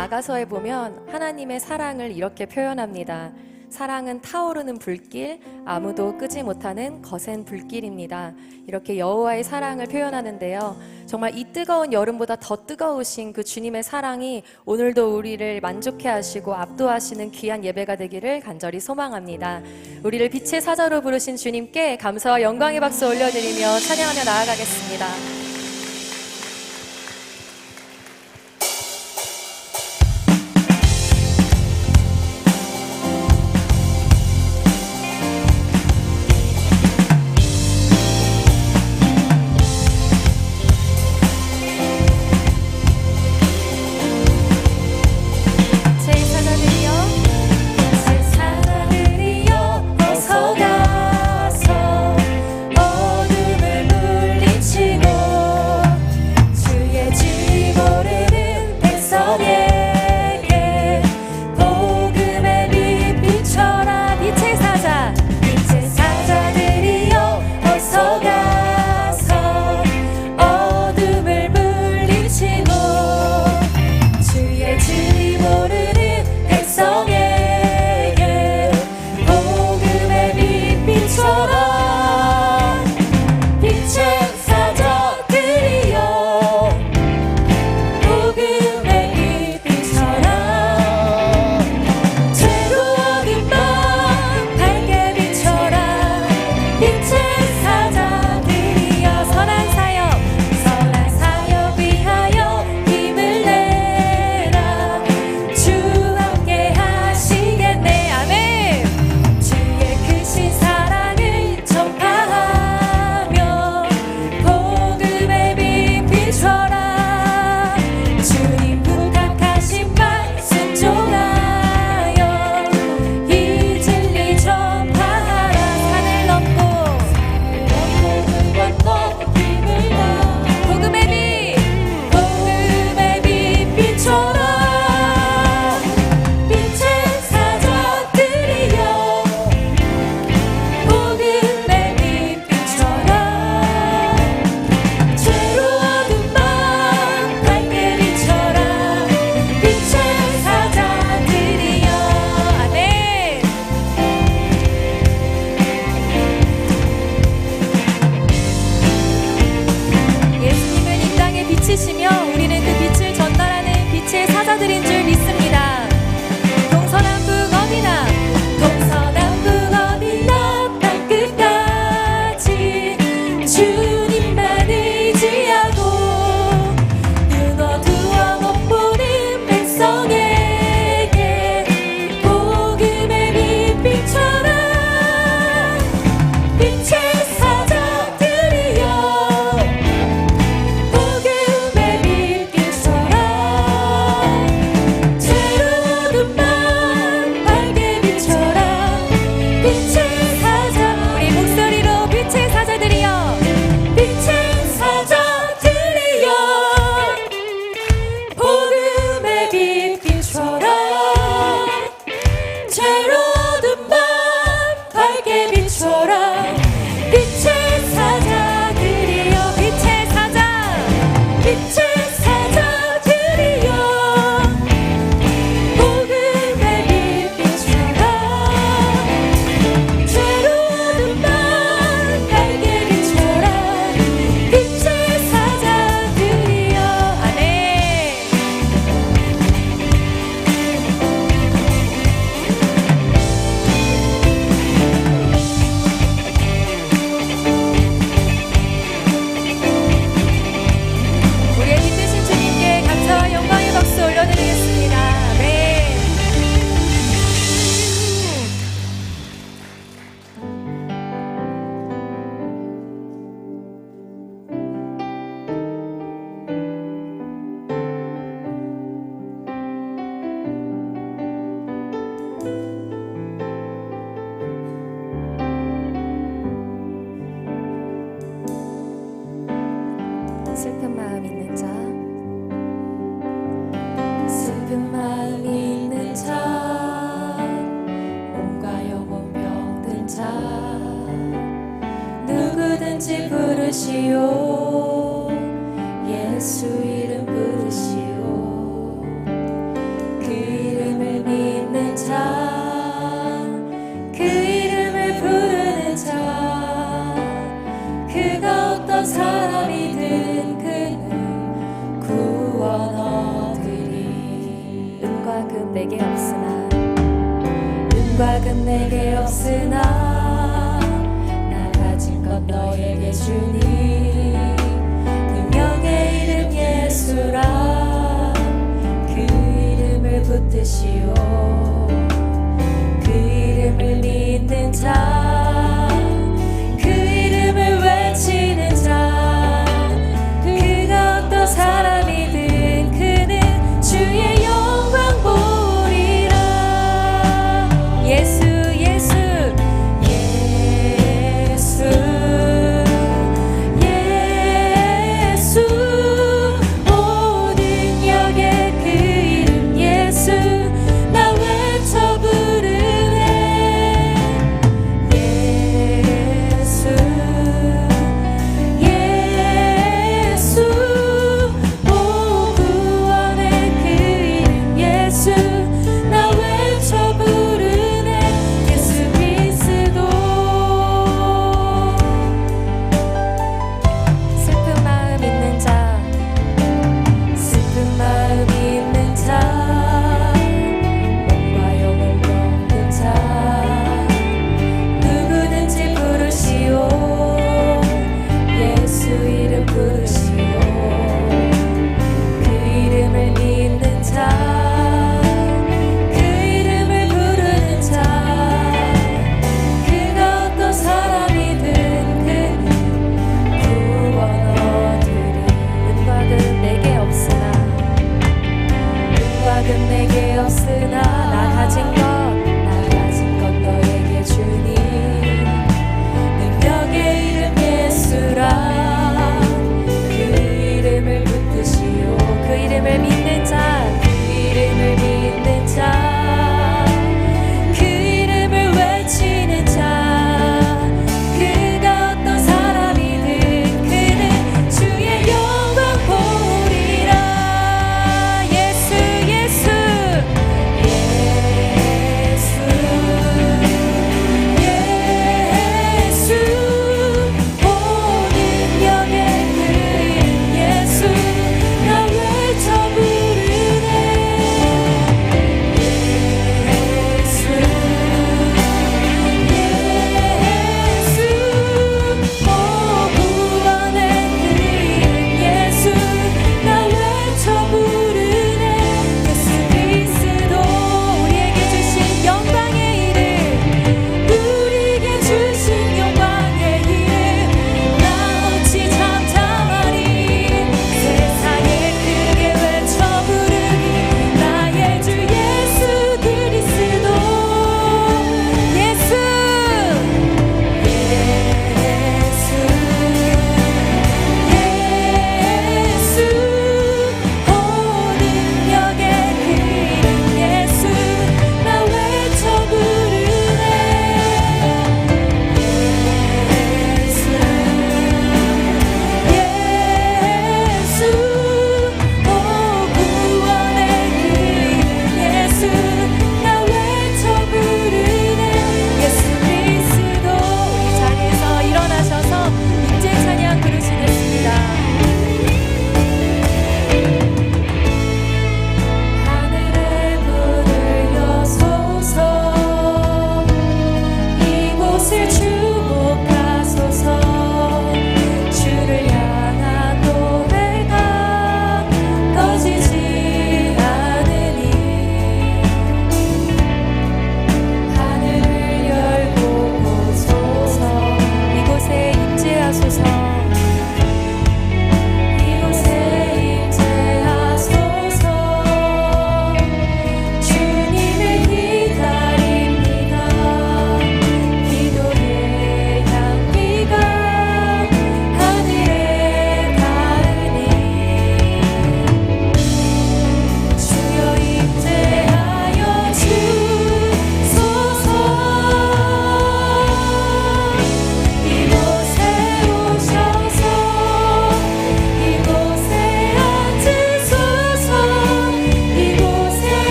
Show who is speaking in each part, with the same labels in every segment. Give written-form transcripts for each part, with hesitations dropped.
Speaker 1: 아가서에 보면 하나님의 사랑을 이렇게 표현합니다. 사랑은 타오르는 불길, 아무도 끄지 못하는 거센 불길입니다. 이렇게 여호와의 사랑을 표현하는데요. 정말 이 뜨거운 여름보다 더 뜨거우신 그 주님의 사랑이 오늘도 우리를 만족해 하시고 압도하시는 귀한 예배가 되기를 간절히 소망합니다. 우리를 빛의 사자로 부르신 주님께 감사와 영광의 박수 올려드리며 찬양하며 나아가겠습니다. 슬픈 마음 있는 자, 슬픈 마음 있는 자, 몸과 영혼 병든 자, 누구든지 부르시오. 예수 이름 부르시오. 국악은 내게 없으나 나 가진 것 너에게 주니 그 명의 이름 예수라 그 이름을 붙드시오 그 이름을 믿는 자 그 이름을 외치는 자 그가 어떤 사람이든 그는 주의 영광 보리라 예수 예수 예수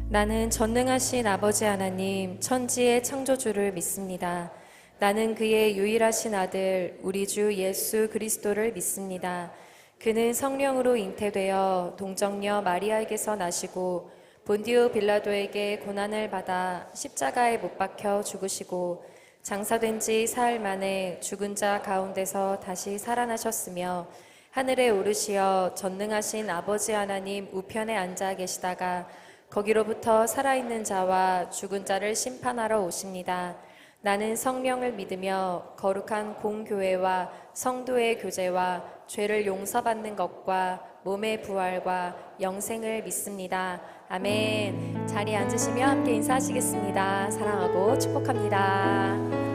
Speaker 1: 나는 전능하신 아버지 하나님, 천지의 창조주를 믿습니다. 나는 그의 유일하신 아들, 우리 주 예수 그리스도를 믿습니다. 그는 성령으로 잉태되어 동정녀 마리아에게서 나시고 본디오 빌라도에게 고난을 받아 십자가에 못 박혀 죽으시고 장사된 지 사흘 만에 죽은 자 가운데서 다시 살아나셨으며 하늘에 오르시어 전능하신 아버지 하나님 우편에 앉아 계시다가 거기로부터 살아있는 자와 죽은 자를 심판하러 오십니다. 나는 성령을 믿으며 거룩한 공교회와 성도의 교제와 죄를 용서받는 것과 몸의 부활과 영생을 믿습니다. 아멘. 자리에 앉으시며 함께 인사하시겠습니다. 사랑하고 축복합니다.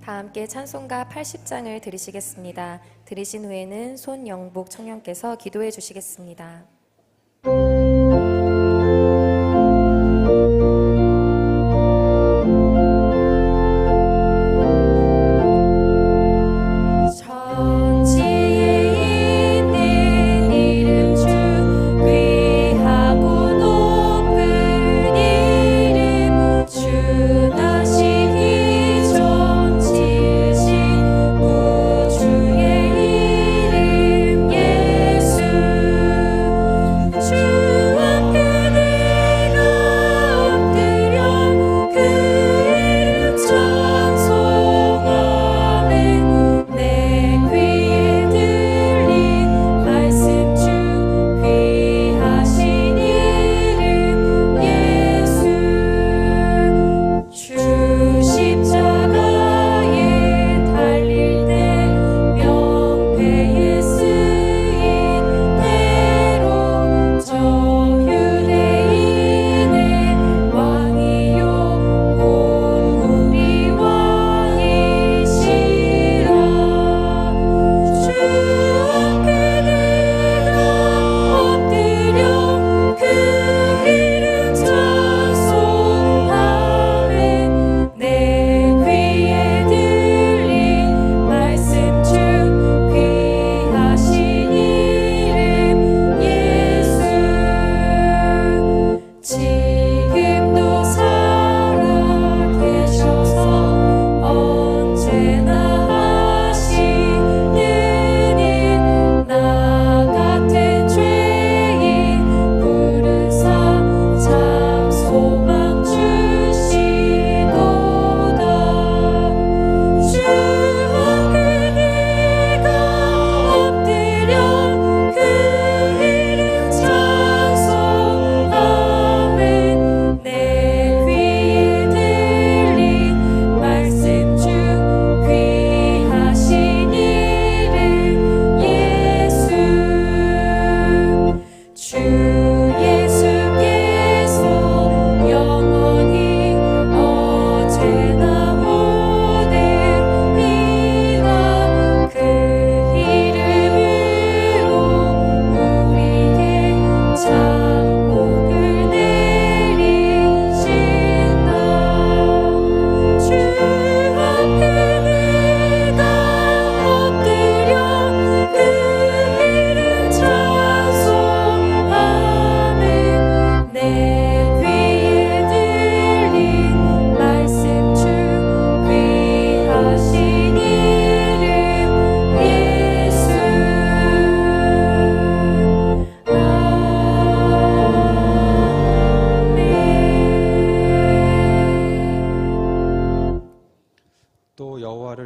Speaker 1: 다 함께 찬송가 80장을 드리시겠습니다. 드리신 후에는 손영복 청년께서 기도해 주시겠습니다.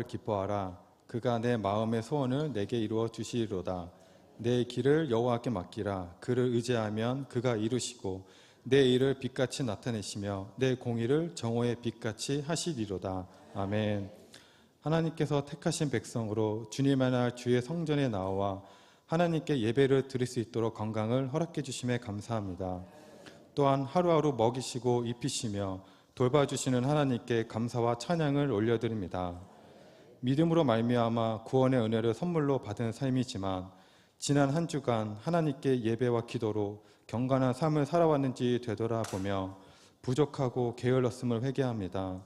Speaker 2: 기뻐하라. 그가 내 마음의 소원을 내게 이루어 주시리로다. 내 길을 여호와께 맡기라. 그를 의지하면 그가 이루시고 내 일을 빛같이 나타내시며 내 공의를 정오의 빛같이 하시리로다. 아멘. 하나님께서 택하신 백성으로 주님의 날 주의 성전에 나와 하나님께 예배를 드릴 수 있도록 건강을 허락해 주심에 감사합니다. 또한 하루하루 먹이시고 입히시며 돌봐주시는 하나님께 감사와 찬양을 올려드립니다. 믿음으로 말미암아 구원의 은혜를 선물로 받은 삶이지만 지난 한 주간 하나님께 예배와 기도로 경건한 삶을 살아왔는지 되돌아보며 부족하고 게을렀음을 회개합니다.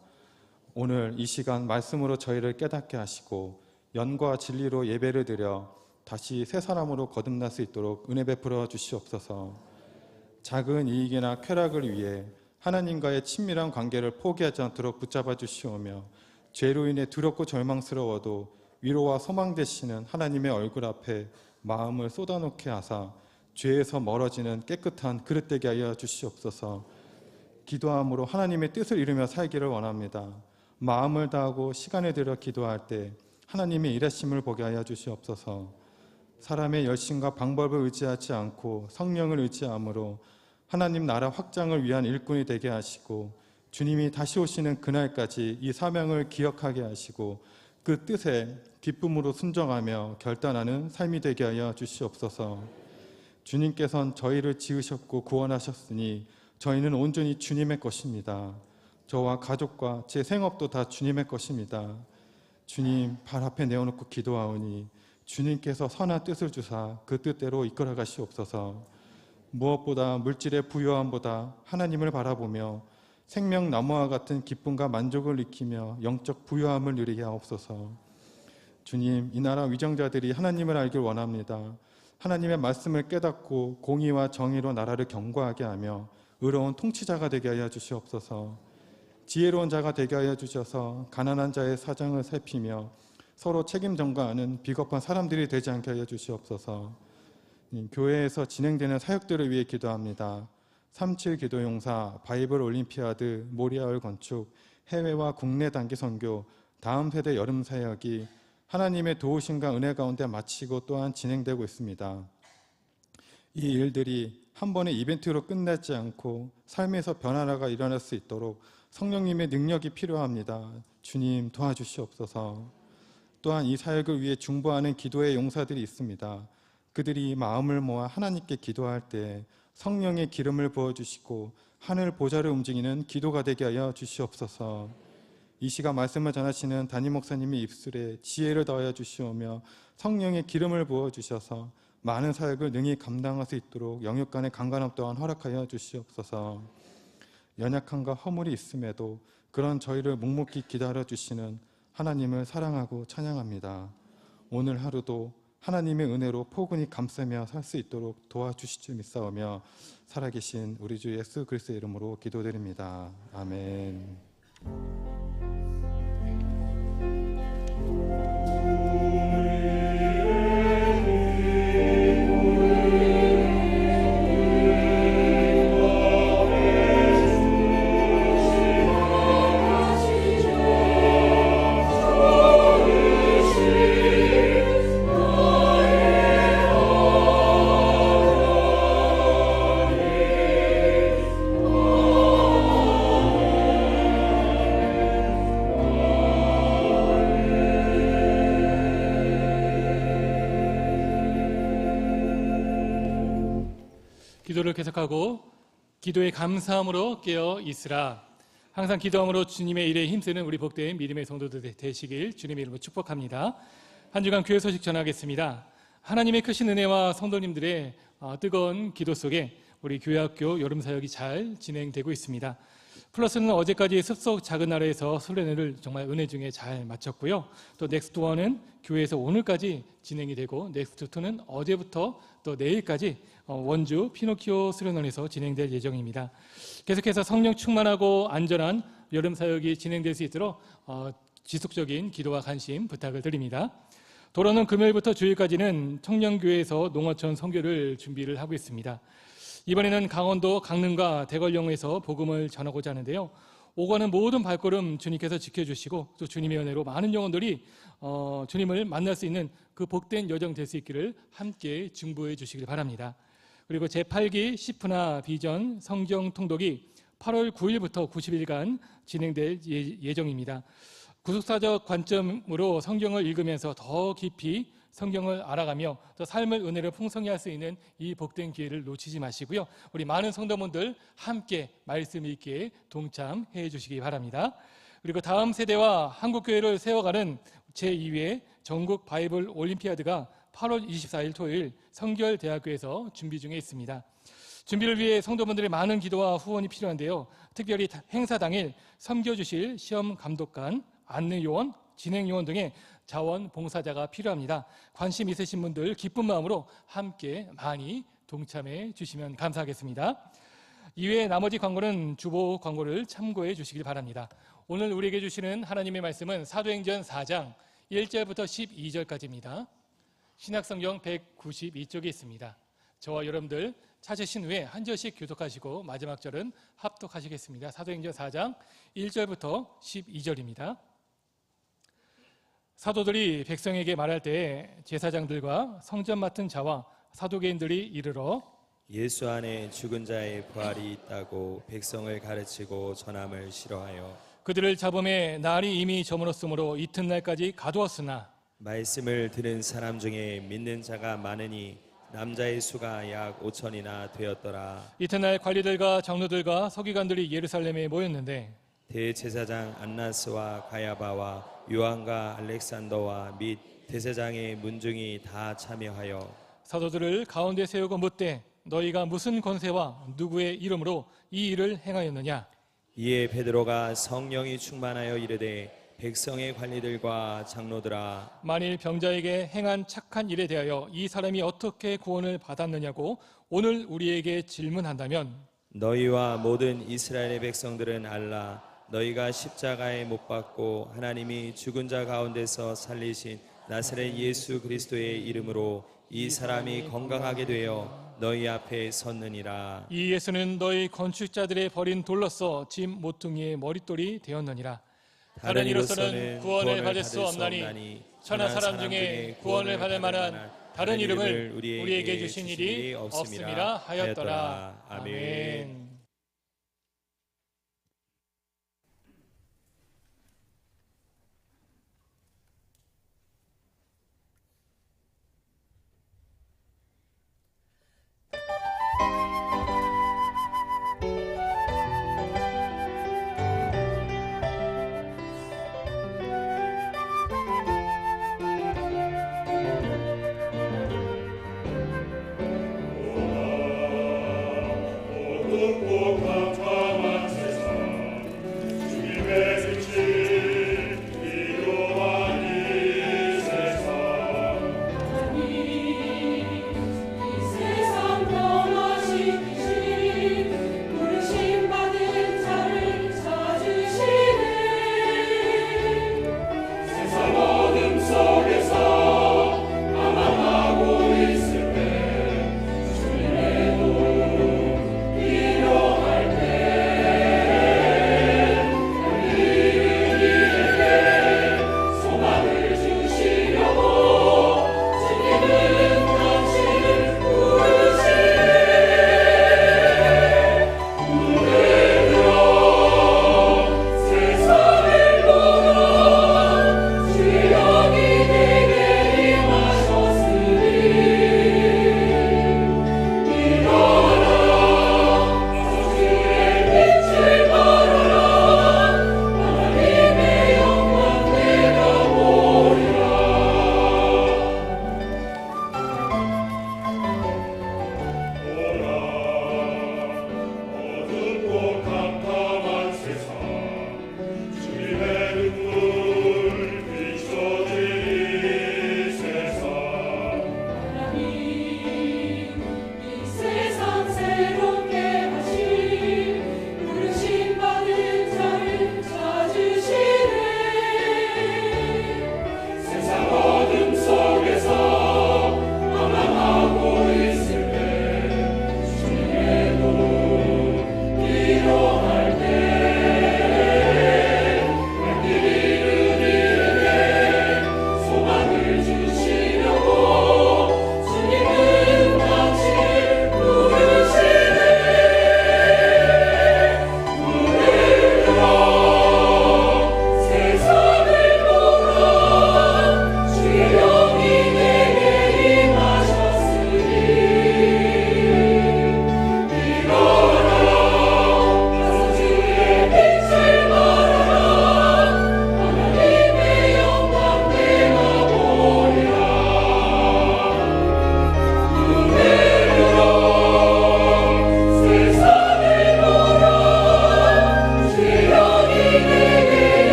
Speaker 2: 오늘 이 시간 말씀으로 저희를 깨닫게 하시고 연과 진리로 예배를 드려 다시 새 사람으로 거듭날 수 있도록 은혜 베풀어 주시옵소서. 작은 이익이나 쾌락을 위해 하나님과의 친밀한 관계를 포기하지 않도록 붙잡아 주시오며 죄로 인해 두렵고 절망스러워도 위로와 소망 되시는 하나님의 얼굴 앞에 마음을 쏟아놓게 하사 죄에서 멀어지는 깨끗한 그릇 되게 하여 주시옵소서. 기도함으로 하나님의 뜻을 이루며 살기를 원합니다. 마음을 다하고 시간을 들여 기도할 때 하나님의 일하심을 보게 하여 주시옵소서. 사람의 열심과 방법을 의지하지 않고 성령을 의지함으로 하나님 나라 확장을 위한 일꾼이 되게 하시고 주님이 다시 오시는 그날까지 이 사명을 기억하게 하시고 그 뜻에 기쁨으로 순종하며 결단하는 삶이 되게 하여 주시옵소서. 주님께서는 저희를 지으셨고 구원하셨으니 저희는 온전히 주님의 것입니다. 저와 가족과 제 생업도 다 주님의 것입니다. 주님 발 앞에 내어놓고 기도하오니 주님께서 선한 뜻을 주사 그 뜻대로 이끌어 가시옵소서. 무엇보다 물질의 부요함보다 하나님을 바라보며 생명나무와 같은 기쁨과 만족을 느끼며 영적 부요함을 누리게 하옵소서. 주님, 이 나라 위정자들이 하나님을 알길 원합니다. 하나님의 말씀을 깨닫고 공의와 정의로 나라를 경고하게 하며 의로운 통치자가 되게 하여 주시옵소서. 지혜로운 자가 되게 하여 주셔서 가난한 자의 사정을 살피며 서로 책임 전가하는 비겁한 사람들이 되지 않게 하여 주시옵소서. 교회에서 진행되는 사역들을 위해 기도합니다. 37 기도용사, 바이블 올림피아드, 모리아울 건축, 해외와 국내 단기 선교, 다음 세대 여름 사역이 하나님의 도우심과 은혜 가운데 마치고 또한 진행되고 있습니다. 이 일들이 한 번의 이벤트로 끝나지 않고 삶에서 변화가 일어날 수 있도록 성령님의 능력이 필요합니다. 주님 도와주시옵소서. 또한 이 사역을 위해 중보하는 기도의 용사들이 있습니다. 그들이 마음을 모아 하나님께 기도할 때 성령의 기름을 부어주시고 하늘 보좌를 움직이는 기도가 되게 하여 주시옵소서. 이 시간 말씀을 전하시는 담임 목사님의 입술에 지혜를 더하여 주시오며 성령의 기름을 부어주셔서 많은 사역을 능히 감당할 수 있도록 영역 간의 강건함 또한 허락하여 주시옵소서. 연약함과 허물이 있음에도 그런 저희를 묵묵히 기다려 주시는 하나님을 사랑하고 찬양합니다. 오늘 하루도 하나님의 은혜로 포근히 감싸며 살 수 있도록 도와주실 줄 믿사오며 살아계신 우리 주 예수 그리스도의 이름으로 기도드립니다. 아멘.
Speaker 3: 기도를 계속하고 기도의 감사함으로 깨어 있으라. 항상 기도함으로 주님의 일에 힘쓰는 우리 복된 믿음의 성도들 되시길 주님의 이름으로 축복합니다. 한 주간 교회 소식 전하겠습니다. 하나님의 크신 은혜와 성도님들의 뜨거운 기도 속에 우리 교회학교 여름사역이 잘 진행되고 있습니다. 플러스는 어제까지 습속 작은 나라에서 순례를 정말 은혜 중에 잘 마쳤고요. 또 넥스트1은 교회에서 오늘까지 진행이 되고 넥스트2는 어제부터 또 내일까지 원주 피노키오 수련원에서 진행될 예정입니다. 계속해서 성령 충만하고 안전한 여름 사역이 진행될 수 있도록 지속적인 기도와 관심 부탁을 드립니다. 돌아오는 금요일부터 주일까지는 청년교회에서 농어촌 선교를 준비를 하고 있습니다. 이번에는 강원도 강릉과 대관령에서 복음을 전하고자 하는데요. 오가는 모든 발걸음 주님께서 지켜주시고 또 주님의 은혜로 많은 영혼들이 주님을 만날 수 있는 그 복된 여정 될 수 있기를 함께 중보해 주시길 바랍니다. 그리고 제8기 시프나 비전 성경 통독이 8월 9일부터 90일간 진행될 예정입니다. 구속사적 관점으로 성경을 읽으면서 더 깊이 성경을 알아가며 또 삶을 은혜를 풍성히 할 수 있는 이 복된 기회를 놓치지 마시고요. 우리 많은 성도분들 함께 말씀 있게 동참해 주시기 바랍니다. 그리고 다음 세대와 한국교회를 세워가는 제2회 전국 바이블 올림피아드가 8월 24일 토요일 성결대학교에서 준비 중에 있습니다. 준비를 위해 성도분들의 많은 기도와 후원이 필요한데요. 특별히 행사 당일 섬겨주실 시험 감독관, 안내요원, 진행요원 등의 자원봉사자가 필요합니다. 관심 있으신 분들 기쁜 마음으로 함께 많이 동참해 주시면 감사하겠습니다. 이외에 나머지 광고는 주보 광고를 참고해 주시길 바랍니다. 오늘 우리에게 주시는 하나님의 말씀은 사도행전 4장 1절부터 12절까지입니다. 신약성경 192쪽에 있습니다. 저와 여러분들 찾으신 후에 한 절씩 교독하시고 마지막 절은 합독하시겠습니다. 사도행전 4장 1절부터 12절입니다. 사도들이 백성에게 말할 때 제사장들과 성전 맡은 자와 사도개인들이 이르러
Speaker 4: 예수 안에 죽은 자의 부활이 있다고 백성을 가르치고 전함을 싫어하여
Speaker 3: 그들을 잡음에 날이 이미 저물었으므로 이튿날까지 가두었으나
Speaker 4: 말씀을 들은 사람 중에 믿는 자가 많으니 남자의 수가 약 5천이나 되었더라.
Speaker 3: 이튿날 관리들과 장로들과 서기관들이 예루살렘에 모였는데
Speaker 4: 대제사장 안나스와 가야바와 요한과 알렉산더와 및 대제사장의 문중이 다 참여하여
Speaker 3: 사도들을 가운데 세우고 묻되 너희가 무슨 권세와 누구의 이름으로 이 일을 행하였느냐?
Speaker 4: 이에 베드로가 성령이 충만하여 이르되 백성의 관리들과 장로들아
Speaker 3: 만일 병자에게 행한 착한 일에 대하여 이 사람이 어떻게 구원을 받았느냐고 오늘 우리에게 질문한다면
Speaker 4: 너희와 모든 이스라엘의 백성들은 알라. 너희가 십자가에 못 박고 하나님이 죽은 자 가운데서 살리신 나사렛 예수 그리스도의 이름으로 이 사람이 건강하게 되어 너희 앞에 섰느니라.
Speaker 3: 이 예수는 너희 건축자들의 버린 돌로서 짐 모퉁이의 머릿돌이 되었느니라. 다른 이로서는 구원을 받을 수 없나니 천하 사람 중에 구원을 받을 만한 다른 이름을 우리에게 주신 일이 없음이라 하였더라. 아멘.
Speaker 5: 오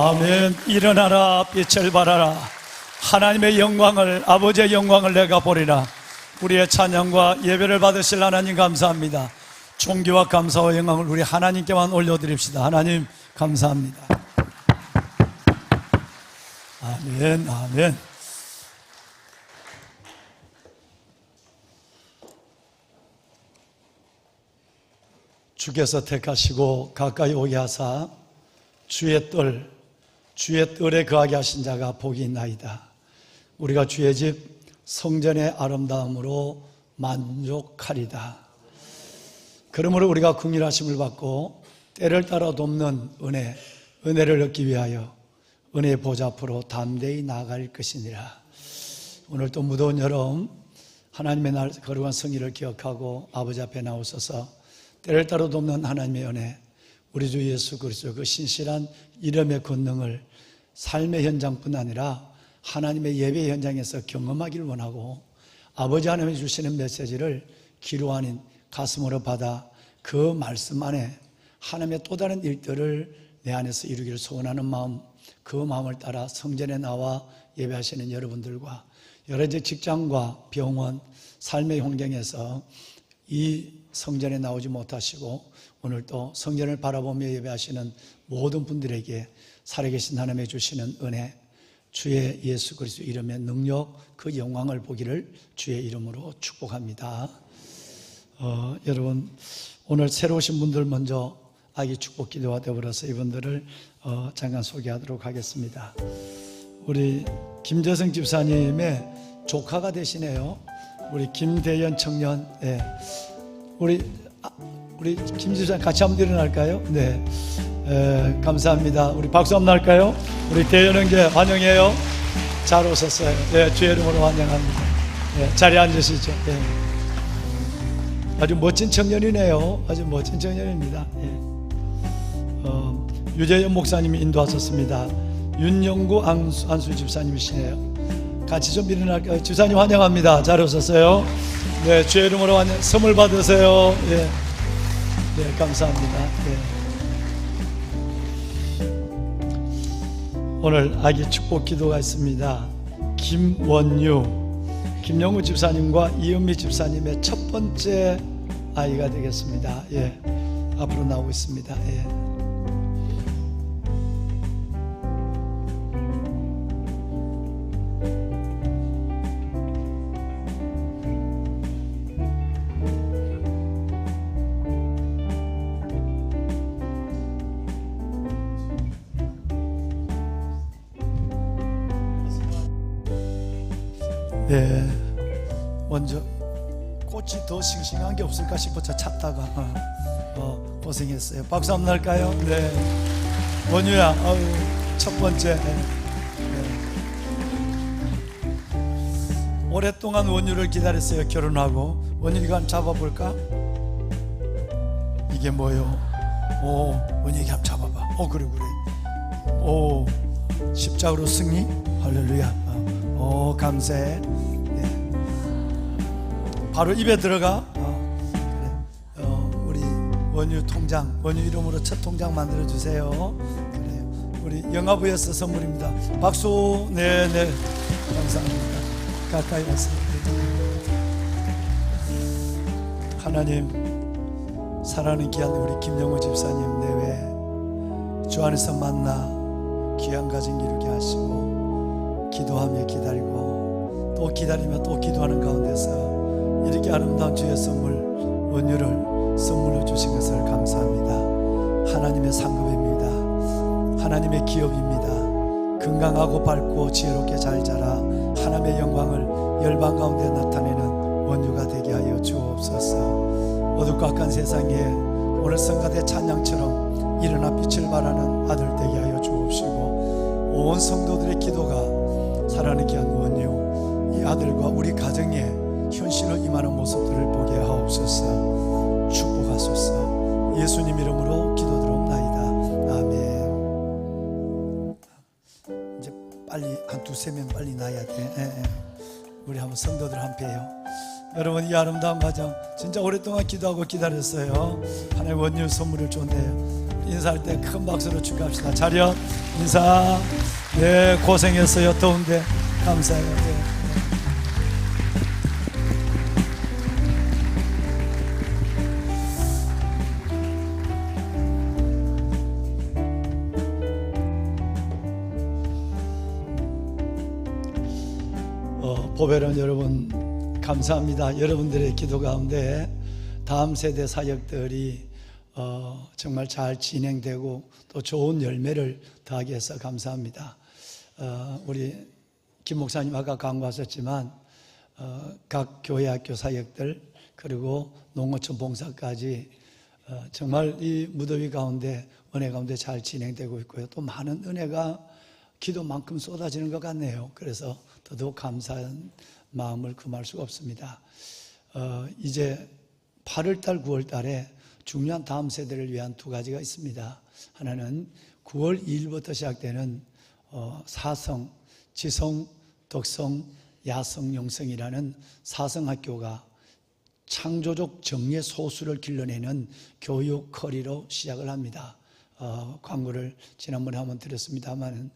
Speaker 5: 아멘. 일어나라, 빛을 발하라. 하나님의 영광을, 아버지의 영광을 내가 보리라. 우리의 찬양과 예배를 받으실 하나님 감사합니다. 존귀와 감사와 영광을 우리 하나님께만 올려드립시다. 하나님 감사합니다. 아멘, 아멘. 주께서 택하시고 가까이 오게 하사 주의 뜰에 거하게 하신 자가 복이 있나이다. 우리가 주의 집 성전의 아름다움으로 만족하리다. 그러므로 우리가 긍휼하심을 받고 때를 따라 돕는 은혜를 얻기 위하여 은혜의 보좌 앞으로 담대히 나아갈 것이니라. 오늘 또 무더운 여름 하나님의 날 거룩한 성의를 기억하고 아버지 앞에 나오셔서 때를 따라 돕는 하나님의 은혜, 우리 주 예수 그리스도 그 신실한 이름의 권능을 삶의 현장뿐 아니라 하나님의 예배 현장에서 경험하기를 원하고, 아버지 하나님이 주시는 메시지를 귀로 아닌 가슴으로 받아 그 말씀 안에 하나님의 또 다른 일들을 내 안에서 이루기를 소원하는 마음, 그 마음을 따라 성전에 나와 예배하시는 여러분들과 여러 가지 직장과 병원, 삶의 환경에서 이 성전에 나오지 못하시고 오늘 또 성전을 바라보며 예배하시는 모든 분들에게 살아계신 하나님의 주시는 은혜, 주의 예수 그리스도 이름의 능력, 그 영광을 보기를 주의 이름으로 축복합니다. 여러분, 오늘 새로 오신 분들 먼저 아기 축복 기도와 더불어서 이분들을 잠깐 소개하도록 하겠습니다. 우리 김재성 집사님의 조카가 되시네요. 우리 김대현 청년. 네. 우리 김 집사님 같이 한번 일어날까요? 네. 감사합니다. 우리 박수 한번 할까요? 우리 대현 형제 환영해요. 잘 오셨어요. 네, 주의 이름으로 환영합니다. 네, 자리에 앉으시죠. 네. 아주 멋진 청년이네요. 아주 멋진 청년입니다. 네. 유재현 목사님이 인도하셨습니다. 윤영구 안수 집사님이시네요. 같이 좀 일어날까요? 집사님 환영합니다. 잘 오셨어요. 네, 주의 이름으로 환영. 선물 받으세요. 네, 네, 감사합니다. 네. 오늘 아기 축복 기도가 있습니다. 김영우 집사님과 이은미 집사님의 첫 번째 아이가 되겠습니다. 예, 앞으로 나오고 있습니다. 예. 네, 먼저 꽃이 더 싱싱한 게 없을까 싶어서 찾다가 고생했어요. 박수 한번 할까요? 네, 원유야, 첫 번째. 네. 오랫동안 원유를 기다렸어요. 결혼하고. 원유가 한번 잡아볼까? 이게 뭐요? 오, 원유가 한번 잡아봐. 그래. 오, 십자가로 승리. 할렐루야. 감사해. 네. 바로 입에 들어가. 그래. 우리 원유 통장, 원유 이름으로 첫 통장 만들어 주세요. 그래. 우리 영화부에서 선물입니다. 박수. 네, 감사합니다. 가까이 와서. 하나님, 사랑하는 귀한 우리 김영호 집사님 내외 주 안에서 만나 귀한 가정 이루게 하시고, 기도하며 기다리고 또 기다리며 또 기도하는 가운데서 이렇게 아름다운 주의 선물, 원유를 선물로 주신 것을 감사합니다. 하나님의 상급입니다. 하나님의 기업입니다. 건강하고 밝고 지혜롭게 잘 자라 하나님의 영광을 열방 가운데 나타내는 원유가 되게 하여 주옵소서. 어둡고악한 세상에 오늘 성가대 찬양처럼 일어나 빛을 발하는 아들 되게 하여 주옵시고, 온 성도들의 기도가 사랑하는 귀한 원유, 이 아들과 우리 가정에 현실로 임하는 모습들을 보게 하옵소서. 축복하소서. 예수님 이름으로 기도드리옵나이다. 아멘. 이제 빨리 한 두세 명 빨리 나야 돼. 우리 한번 성도들 함께 해요. 여러분, 이 아름다운 가정 진짜 오랫동안 기도하고 기다렸어요. 하나님 원유 선물을 줬네요. 인사할 때 큰 박수로 축하합시다. 자리야. 인사. 네, 고생했어요. 더운데 감사해요. 네. 보배로운 여러분 감사합니다. 여러분들의 기도 가운데 다음 세대 사역들이 정말 잘 진행되고 또 좋은 열매를 더하게 해서 감사합니다. 우리 김 목사님 아까 강구하셨지만 각 교회 학교 사역들 그리고 농어촌 봉사까지 정말 이 무더위 가운데 은혜 가운데 잘 진행되고 있고요. 또 많은 은혜가 기도만큼 쏟아지는 것 같네요. 그래서 더더욱 감사한 마음을 금할 수가 없습니다. 이제 8월달, 9월달에 중요한 다음 세대를 위한 두 가지가 있습니다. 하나는 9월 2일부터 시작되는 사성, 지성, 덕성, 야성, 영성이라는 사성학교가 창조적 정예 소수를 길러내는 교육 커리로 시작을 합니다. 광고를 지난번에 한번 드렸습니다만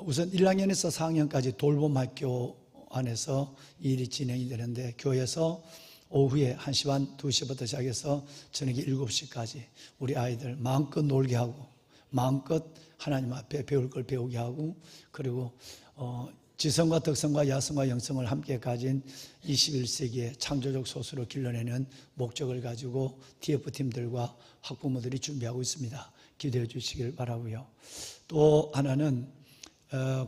Speaker 5: 우선 1학년에서 4학년까지 돌봄학교 안에서 일이 진행이 되는데 교회에서 오후에 1시 반, 2시부터 시작해서 저녁에 7시까지 우리 아이들 마음껏 놀게 하고 마음껏 하나님 앞에 배울 걸 배우게 하고 그리고 지성과 덕성과 야성과 영성을 함께 가진 21세기의 창조적 소수를 길러내는 목적을 가지고 TF팀들과 학부모들이 준비하고 있습니다. 기대해 주시길 바라고요. 또 하나는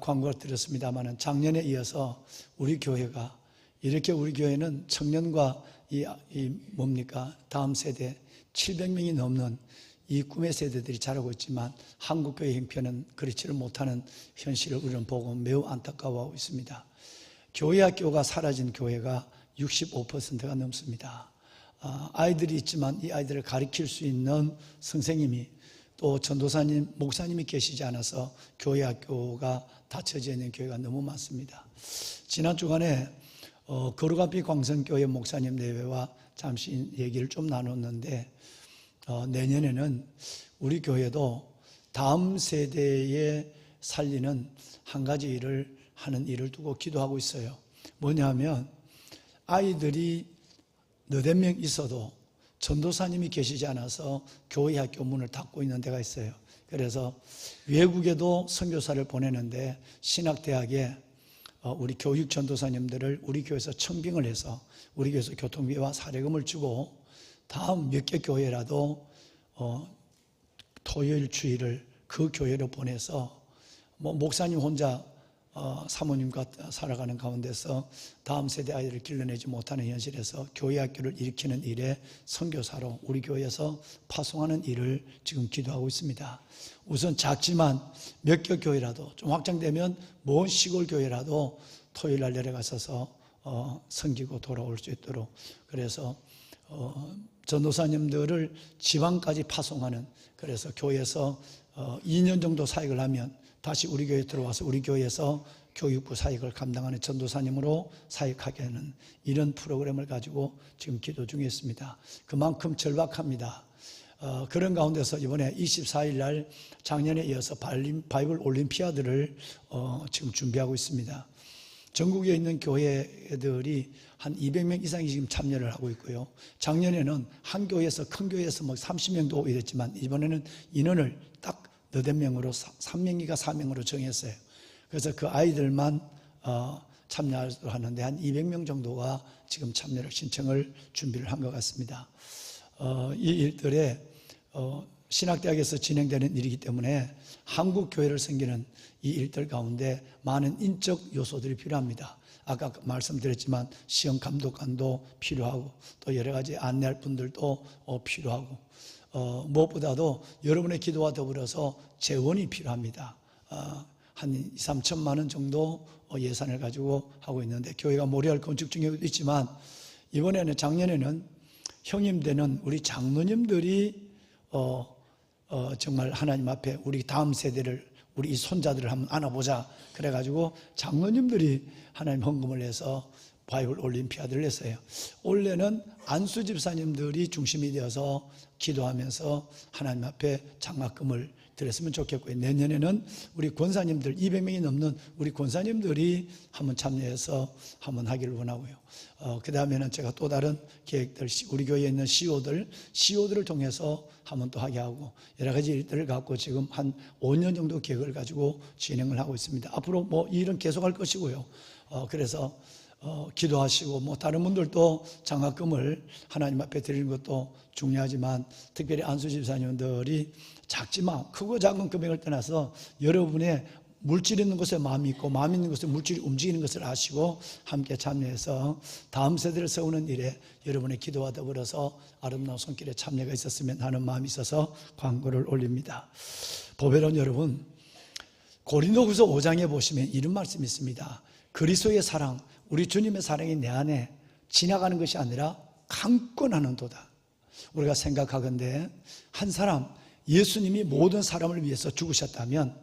Speaker 5: 광고를 드렸습니다만 작년에 이어서 우리 교회가 이렇게 우리 교회는 청년과 다음 세대 700명이 넘는 이 꿈의 세대들이 자라고 있지만 한국교회 형편은 그렇지를 못하는 현실을 우리는 보고 매우 안타까워하고 있습니다. 교회 학교가 사라진 교회가 65%가 넘습니다. 아이들이 있지만 이 아이들을 가르칠 수 있는 선생님이 또 전도사님, 목사님이 계시지 않아서 교회 학교가 닫혀져 있는 교회가 너무 많습니다. 지난 주간에 거루가피 광성교회 목사님 내외와 잠시 얘기를 좀 나눴는데 내년에는 우리 교회도 다음 세대에 살리는 한 가지 일을 하는 일을 두고 기도하고 있어요. 뭐냐면 아이들이 너댓 명 있어도 전도사님이 계시지 않아서 교회 학교 문을 닫고 있는 데가 있어요. 그래서 외국에도 선교사를 보내는데 신학대학에 우리 교육 전도사님들을 우리 교회에서 청빙을 해서 우리 교회에서 교통비와 사례금을 주고 다음 몇 개 교회라도 토요일 주일을 그 교회로 보내서 목사님 혼자 사모님과 살아가는 가운데서 다음 세대 아이들을 길러내지 못하는 현실에서 교회 학교를 일으키는 일에 선교사로 우리 교회에서 파송하는 일을 지금 기도하고 있습니다. 우선 작지만 몇 개 교회라도 좀 확장되면 먼 시골 교회라도 토요일 날 내려가서 섬기고 돌아올 수 있도록 그래서 전도사님들을 지방까지 파송하는 그래서 교회에서 2년 정도 사역을 하면 다시 우리 교회에 들어와서 우리 교회에서 교육부 사역을 감당하는 전도사님으로 사역하게 하는 이런 프로그램을 가지고 지금 기도 중에 있습니다. 그만큼 절박합니다. 그런 가운데서 이번에 24일 날 작년에 이어서 바이블 올림피아드를 지금 준비하고 있습니다. 전국에 있는 교회들이 한 200명 이상이 지금 참여를 하고 있고요. 작년에는 한 교회에서 큰 교회에서 30명도 오고 이랬지만 이번에는 인원을 딱 너댓 명으로 3명이가 4명으로 정했어요. 그래서 그 아이들만 참여하는데 한 200명 정도가 지금 참여를 신청을 준비를 한 것 같습니다. 이 일들에 신학대학에서 진행되는 일이기 때문에 한국 교회를 섬기는 이 일들 가운데 많은 인적 요소들이 필요합니다. 아까 말씀드렸지만 시험 감독관도 필요하고 또 여러 가지 안내할 분들도 필요하고 무엇보다도 여러분의 기도와 더불어서 재원이 필요합니다. 한 2, 3천만 원 정도 예산을 가지고 하고 있는데 교회가 모래알 건축 중에도 있지만 이번에는 작년에는 형님 되는 우리 장로님들이 정말 하나님 앞에 우리 다음 세대를 우리 이 손자들을 한번 안아보자 그래가지고 장로님들이 하나님 헌금을 해서 바이블 올림피아드를 했어요. 올해는 안수 집사님들이 중심이 되어서 기도하면서 하나님 앞에 장학금을 드렸으면 좋겠고요. 내년에는 우리 권사님들 200명이 넘는 우리 권사님들이 한번 참여해서 한번 하기를 원하고요. 그 다음에는 제가 또 다른 계획들, 우리 교회에 있는 CEO들을 통해서 한번 또 하게 하고 여러 가지 일들을 갖고 지금 한 5년 정도 계획을 가지고 진행을 하고 있습니다. 앞으로 뭐 이 일은 계속할 것이고요. 그래서 기도하시고 뭐 다른 분들도 장학금을 하나님 앞에 드리는 것도 중요하지만 특별히 안수 집사님들이 작지만 크고 작은 금액을 떠나서 여러분의 물질 있는 곳에 마음이 있고 마음 있는 곳에 물질이 움직이는 것을 아시고 함께 참여해서 다음 세대를 세우는 일에 여러분의 기도와 더불어서 아름다운 손길에 참여가 있었으면 하는 마음이 있어서 광고를 올립니다. 보배로운 여러분, 고린도후서 5장에 보시면 이런 말씀이 있습니다. 그리스도의 사랑, 우리 주님의 사랑이 내 안에 지나가는 것이 아니라 강권하는도다. 우리가 생각하건대 한 사람, 예수님이 모든 사람을 위해서 죽으셨다면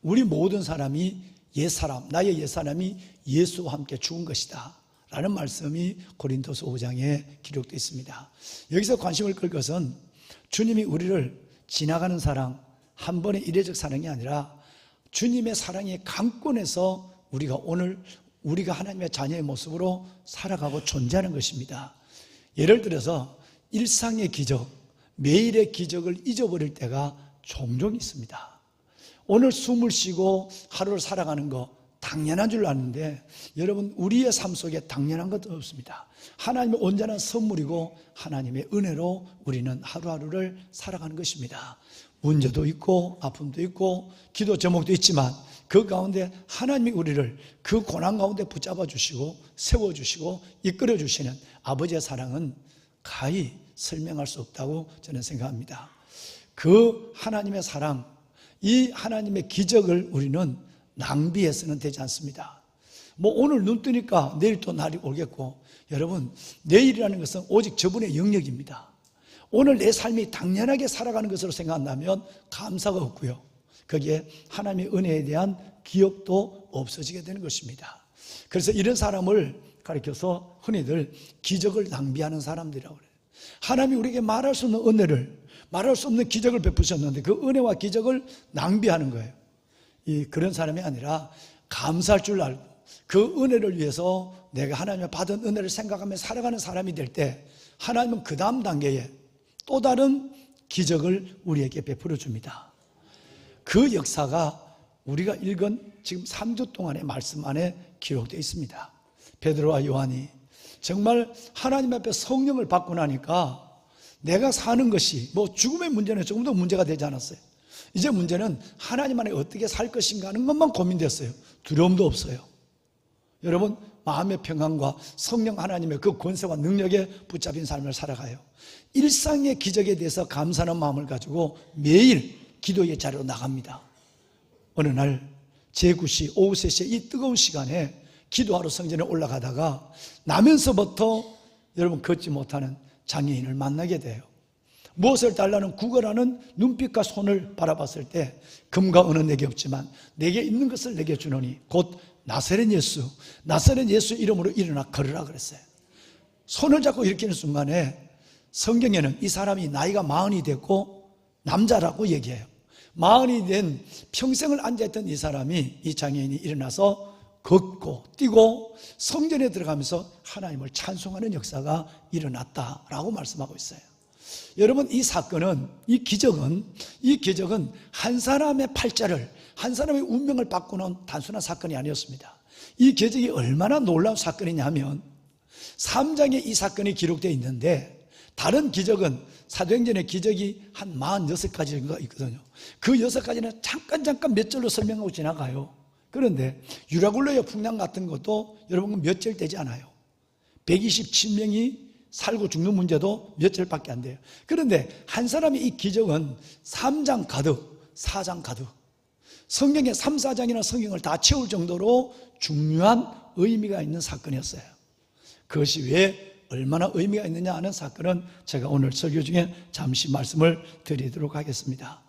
Speaker 5: 우리 모든 사람이 옛사람, 나의 옛사람이 예수와 함께 죽은 것이다 라는 말씀이 고린도서 5장에 기록되어 있습니다. 여기서 관심을 끌 것은 주님이 우리를 지나가는 사랑, 한 번의 이례적 사랑이 아니라 주님의 사랑이 강권해서 우리가 오늘 우리가 하나님의 자녀의 모습으로 살아가고 존재하는 것입니다. 예를 들어서 일상의 기적, 매일의 기적을 잊어버릴 때가 종종 있습니다. 오늘 숨을 쉬고 하루를 살아가는 거 당연한 줄 아는데 여러분, 우리의 삶 속에 당연한 것도 없습니다. 하나님의 온전한 선물이고 하나님의 은혜로 우리는 하루하루를 살아가는 것입니다. 문제도 있고 아픔도 있고 기도 제목도 있지만 그 가운데 하나님이 우리를 그 고난 가운데 붙잡아 주시고 세워주시고 이끌어 주시는 아버지의 사랑은 가히 설명할 수 없다고 저는 생각합니다. 그 하나님의 사랑, 이 하나님의 기적을 우리는 낭비해서는 되지 않습니다. 뭐 오늘 눈 뜨니까 내일 또 날이 오겠고, 여러분 내일이라는 것은 오직 저분의 영역입니다. 오늘 내 삶이 당연하게 살아가는 것으로 생각한다면 감사가 없고요, 거기에 하나님의 은혜에 대한 기억도 없어지게 되는 것입니다. 그래서 이런 사람을 가리켜서 흔히들 기적을 낭비하는 사람들이라고 그래요. 하나님이 우리에게 말할 수 없는 은혜를, 말할 수 없는 기적을 베푸셨는데 그 은혜와 기적을 낭비하는 거예요. 그런 사람이 아니라 감사할 줄 알고 그 은혜를 위해서 내가 하나님의 받은 은혜를 생각하며 살아가는 사람이 될 때 하나님은 그 다음 단계에 또 다른 기적을 우리에게 베풀어 줍니다. 그 역사가 우리가 읽은 지금 3주 동안의 말씀 안에 기록되어 있습니다. 베드로와 요한이 정말 하나님 앞에 성령을 받고 나니까 내가 사는 것이 뭐 죽음의 문제는 조금 더 문제가 되지 않았어요. 이제 문제는 하나님 안에 어떻게 살 것인가 하는 것만 고민됐어요. 두려움도 없어요. 여러분, 마음의 평안과 성령 하나님의 그 권세와 능력에 붙잡힌 삶을 살아가요. 일상의 기적에 대해서 감사하는 마음을 가지고 매일 기도의 자리로 나갑니다. 어느 날 제9시 오후 3시에 이 뜨거운 시간에 기도하러 성전에 올라가다가 나면서부터 여러분 걷지 못하는 장애인을 만나게 돼요. 무엇을 달라는 구걸하는 눈빛과 손을 바라봤을 때 금과 은은 내게 없지만 내게 있는 것을 내게 주노니 곧 나사렛 예수 이름으로 일어나 걸으라 그랬어요. 손을 잡고 일으키는 순간에 성경에는 이 사람이 나이가 40이 됐고 남자라고 얘기해요. 40이 된 평생을 앉아있던 이 사람이, 이 장애인이 일어나서 걷고 뛰고 성전에 들어가면서 하나님을 찬송하는 역사가 일어났다라고 말씀하고 있어요. 여러분, 이 사건은, 이 기적은 한 사람의 팔자를, 한 사람의 운명을 바꾸는 단순한 사건이 아니었습니다. 이 기적이 얼마나 놀라운 사건이냐면 3장에 이 사건이 기록되어 있는데 다른 기적은 사도행전의 기적이 한 46가지가 있거든요. 그 6가지는 잠깐 몇 절로 설명하고 지나가요. 그런데 유라굴로의 풍랑 같은 것도 여러분 몇 절 되지 않아요. 127명이 살고 죽는 문제도 몇 절밖에 안 돼요. 그런데 한 사람의 이 기적은 3장 가득, 4장 가득, 성경의 3, 4장이나 성경을 다 채울 정도로 중요한 의미가 있는 사건이었어요. 그것이 왜 얼마나 의미가 있느냐 하는 사건은 제가 오늘 설교 중에 잠시 말씀을 드리도록 하겠습니다.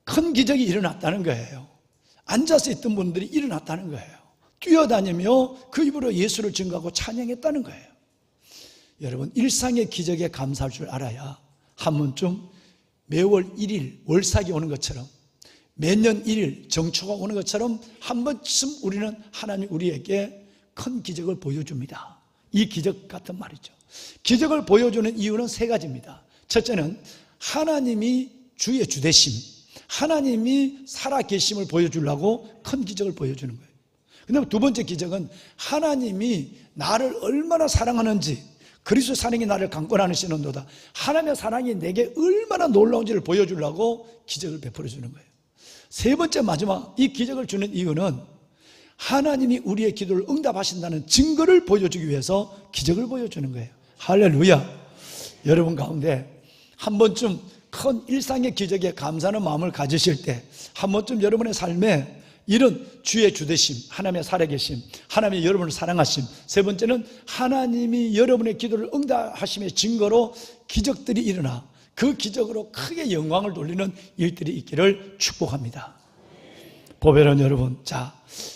Speaker 5: 큰 기적이 일어났다는 거예요. 앉아서 있던 분들이 일어났다는 거예요. 뛰어다니며 그 입으로 예수를 증거하고 찬양했다는 거예요. 여러분, 일상의 기적에 감사할 줄 알아야 한 번쯤 매월 1일 월삭이 오는 것처럼, 매년 1일 정초가 오는 것처럼 한 번쯤 우리는 하나님 우리에게 큰 기적을 보여줍니다. 이 기적 같은 말이죠. 기적을 보여주는 이유는 세 가지입니다. 첫째는 하나님이 주의 주되심, 하나님이 살아계심을 보여주려고 큰 기적을 보여주는 거예요. 그다음에 두 번째 기적은 하나님이 나를 얼마나 사랑하는지, 그리스도의 사랑이 나를 강권하시는도다, 하나님의 사랑이 내게 얼마나 놀라운지를 보여주려고 기적을 베풀어 주는 거예요. 세 번째 마지막, 이 기적을 주는 이유는 하나님이 우리의 기도를 응답하신다는 증거를 보여주기 위해서 기적을 보여주는 거예요. 할렐루야. 여러분 가운데 한 번쯤 큰 일상의 기적에 감사하는 마음을 가지실 때, 한 번쯤 여러분의 삶에 이런 주의 주되심, 하나님의 살아계심, 하나님이 여러분을 사랑하심, 세 번째는 하나님이 여러분의 기도를 응답하심의 증거로 기적들이 일어나 그 기적으로 크게 영광을 돌리는 일들이 있기를 축복합니다. 보배로운 여러분, 자,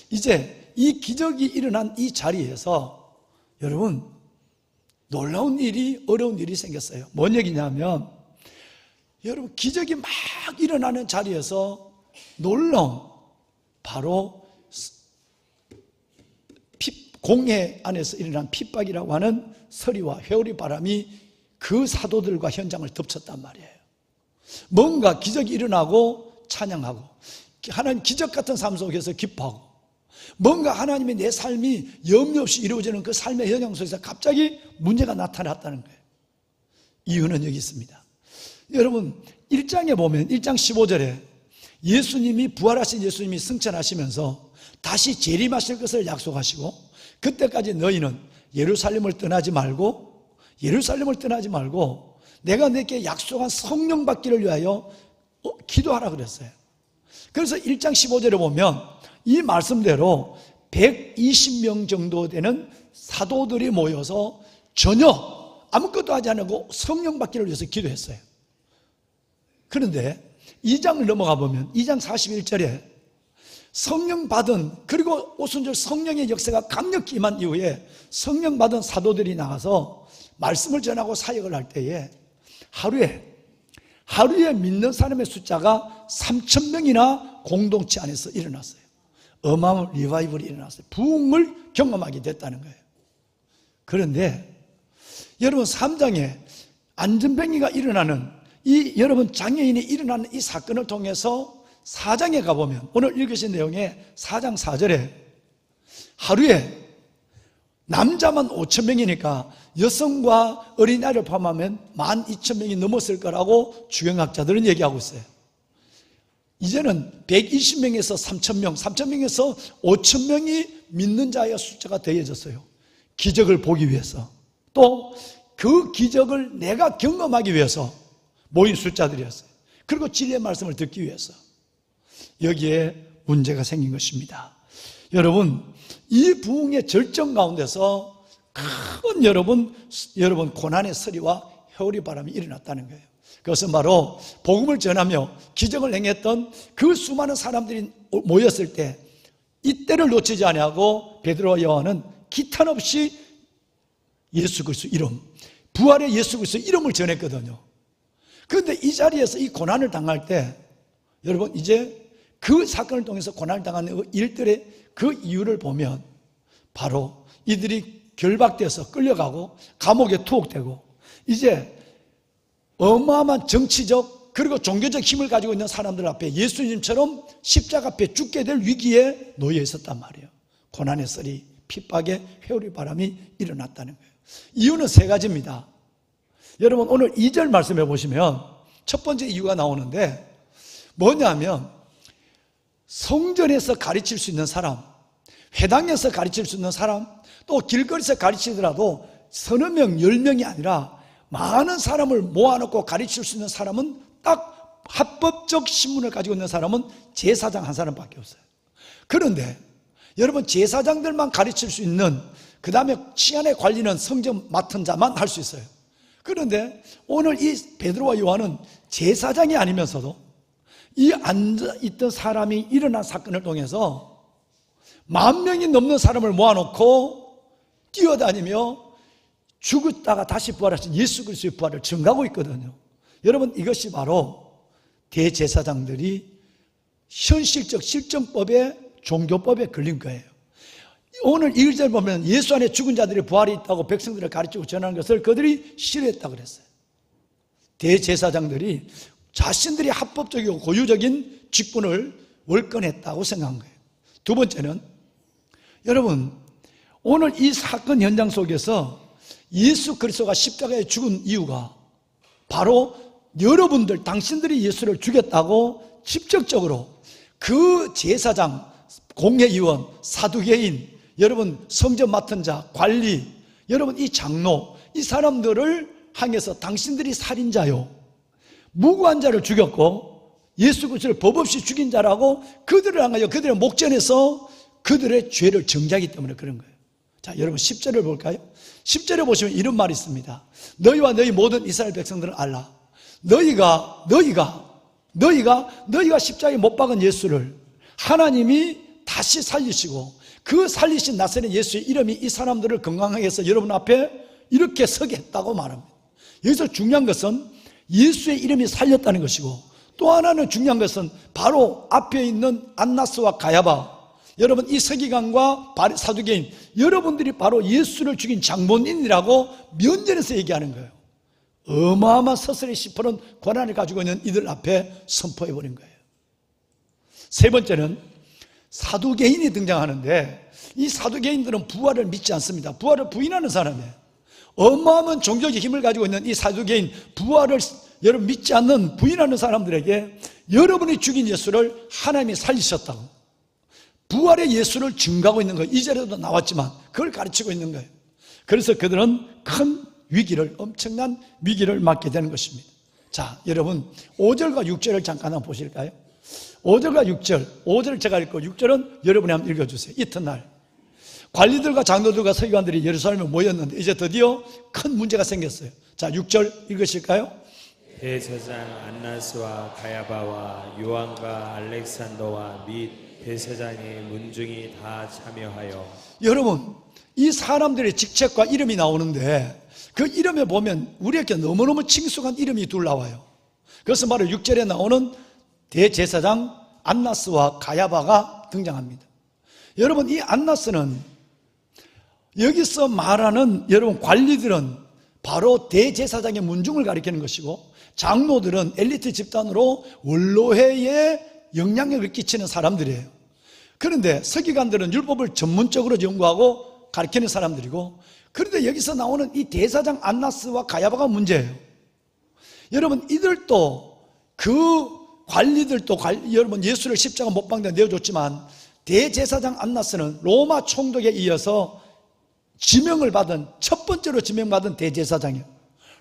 Speaker 5: 이제 이 기적이 일어난 이 자리에서 여러분 놀라운 일이, 어려운 일이 생겼어요. 뭔 얘기냐면, 여러분 기적이 막 일어나는 자리에서 놀라운, 바로 공회 안에서 일어난 핍박이라고 하는 서리와 회오리 바람이 그 사도들과 현장을 덮쳤단 말이에요. 뭔가 기적이 일어나고 찬양하고, 하나님 기적 같은 삶 속에서 기뻐하고, 뭔가 하나님의 내 삶이 염려 없이 이루어지는 그 삶의 현장 속에서 갑자기 문제가 나타났다는 거예요. 이유는 여기 있습니다. 여러분 1장에 보면 1장 15절에 예수님이, 부활하신 예수님이 승천하시면서 다시 재림하실 것을 약속하시고, 그때까지 너희는 예루살렘을 떠나지 말고 내가 내게 약속한 성령 받기를 위하여 기도하라 그랬어요. 그래서 1장 15절에 보면 이 말씀대로 120명 정도 되는 사도들이 모여서 전혀 아무것도 하지 않고 성령 받기를 위해서 기도했어요. 그런데 2장을 넘어가 보면 2장 41절에 성령 받은, 그리고 오순절 성령의 역사가 강력히 임한 이후에 성령 받은 사도들이 나가서 말씀을 전하고 사역을 할 때에 하루에 믿는 사람의 숫자가 3,000명이나 공동체 안에서 일어났어요. 어마어마한 리바이벌이 일어났어요. 부흥을 경험하게 됐다는 거예요. 그런데 여러분 3장에 안전병기가 일어나는 여러분 장애인이 일어나는 이 사건을 통해서 4장에 가보면, 오늘 읽으신 내용에 4장 4절에 하루에 남자만 5,000명이니까 여성과 어린아이를 포함하면 12,000명이 넘었을 거라고 주경학자들은 얘기하고 있어요. 이제는 120명에서 3,000명, 3,000명에서 5,000명이 믿는 자의 숫자가 더해졌어요. 기적을 보기 위해서, 또 그 기적을 내가 경험하기 위해서 모인 숫자들이었어요. 그리고 진리의 말씀을 듣기 위해서. 여기에 문제가 생긴 것입니다. 여러분, 이 부흥의 절정 가운데서 큰 여러분 고난의 서리와 회오리 바람이 일어났다는 거예요. 그것은 바로 복음을 전하며 기적을 행했던 그 수많은 사람들이 모였을 때 이때를 놓치지 아니하고 베드로와 요한은 기탄 없이 예수 그리스도 이름, 부활의 예수 그리스도 이름을 전했거든요. 그런데 이 자리에서 이 고난을 당할 때 여러분 이제 그 사건을 통해서 고난을 당하는 일들의 그 이유를 보면 바로 이들이 결박돼서 끌려가고 감옥에 투옥되고 이제 어마어마한 정치적 그리고 종교적 힘을 가지고 있는 사람들 앞에 예수님처럼 십자가 앞에 죽게 될 위기에 놓여 있었단 말이에요. 고난의 썰이, 핍박의 회오리 바람이 일어났다는 거예요. 이유는 세 가지입니다. 여러분 오늘 2절 말씀해 보시면 첫 번째 이유가 나오는데 뭐냐면 성전에서 가르칠 수 있는 사람, 회당에서 가르칠 수 있는 사람, 또 길거리에서 가르치더라도 서너 명, 10명이 아니라 많은 사람을 모아놓고 가르칠 수 있는 사람은 딱 합법적 신분을 가지고 있는 사람은 제사장 한 사람밖에 없어요. 그런데 여러분 제사장들만 가르칠 수 있는, 그 다음에 치안의 관리는 성전 맡은 자만 할 수 있어요. 그런데 오늘 이 베드로와 요한은 제사장이 아니면서도 이 앉아있던 사람이 일어난 사건을 통해서 10,000명이 넘는 사람을 모아놓고 뛰어다니며 죽었다가 다시 부활하신 예수 그리스도의 부활을 증가하고 있거든요. 여러분, 이것이 바로 대제사장들이 현실적 실정법에, 종교법에 걸린 거예요. 오늘 1절 보면 예수 안에 죽은 자들이 부활이 있다고 백성들을 가르치고 전하는 것을 그들이 싫어했다고 그랬어요. 대제사장들이 자신들이 합법적이고 고유적인 직분을 월권했다고 생각한 거예요. 두 번째는, 여러분, 오늘 이 사건 현장 속에서 예수 그리스도가 십자가에 죽은 이유가 바로 여러분들, 당신들이 예수를 죽였다고 직접적으로 그 제사장, 공회의원, 사두개인, 여러분 성전 맡은 자, 관리, 여러분 이 장로, 이 사람들을 향해서 당신들이 살인자요, 무고한 자를 죽였고 예수 그리스도를 법 없이 죽인 자라고 그들을 향하여 그들의 목전에서 그들의 죄를 정죄하기 때문에 그런 거예요. 자, 여러분 10절을 볼까요? 10절에 보시면 이런 말이 있습니다. 너희와 너희 모든 이스라엘 백성들은 알라. 너희가 십자가에 못 박은 예수를 하나님이 다시 살리시고 그 살리신 나사렛 예수의 이름이 이 사람들을 건강하게 해서 여러분 앞에 이렇게 서게 했다고 말합니다. 여기서 중요한 것은 예수의 이름이 살렸다는 것이고, 또 하나는 중요한 것은 바로 앞에 있는 안나스와 가야바, 여러분 이 서기관과 사두개인, 여러분들이 바로 예수를 죽인 장본인이라고 면전에서 얘기하는 거예요. 어마어마한 서슬의 시퍼런 권한을 가지고 있는 이들 앞에 선포해버린 거예요. 세 번째는 사두개인이 등장하는데, 이 사두개인들은 부활을 믿지 않습니다. 부활을 부인하는 사람이에요. 어마어마한 종교적 힘을 가지고 있는 이 사두개인, 부활을 여러분 믿지 않는, 부인하는 사람들에게 여러분이 죽인 예수를 하나님이 살리셨다고, 부활의 예수를 증거하고 있는 거예요. 이 자리에도 나왔지만 그걸 가르치고 있는 거예요. 그래서 그들은 큰 위기를, 엄청난 위기를 맞게 되는 것입니다. 자, 여러분 5절과 6절을 잠깐 한번 보실까요? 5절과 6절, 5절을 제가 읽고 6절은 여러분이 한번 읽어주세요. 이튿날 관리들과 장로들과 서기관들이 예루살렘에 모였는데 이제 드디어 큰 문제가 생겼어요. 자, 6절 읽으실까요?
Speaker 4: 대제사장 안나스와 가야바와 요한과 알렉산더와 및 대제사장의 문중이 다 참여하여.
Speaker 5: 여러분, 이 사람들의 직책과 이름이 나오는데 그 이름에 보면 우리에게 너무너무 친숙한 이름이 둘 나와요. 그것은 바로 6절에 나오는 대제사장 안나스와 가야바가 등장합니다. 여러분, 이 안나스는 여기서 말하는 여러분 관리들은 바로 대제사장의 문중을 가리키는 것이고, 장로들은 엘리트 집단으로 원로회에 영향력을 끼치는 사람들이에요. 그런데 서기관들은 율법을 전문적으로 연구하고 가르치는 사람들이고, 그런데 여기서 나오는 이 대사장 안나스와 가야바가 문제예요. 여러분, 이들도 그 관리들도 여러분 예수를 십자가 못 박는 데 내어줬지만, 대제사장 안나스는 로마 총독에 이어서 지명을 받은, 첫 번째로 지명받은 대제사장이에요.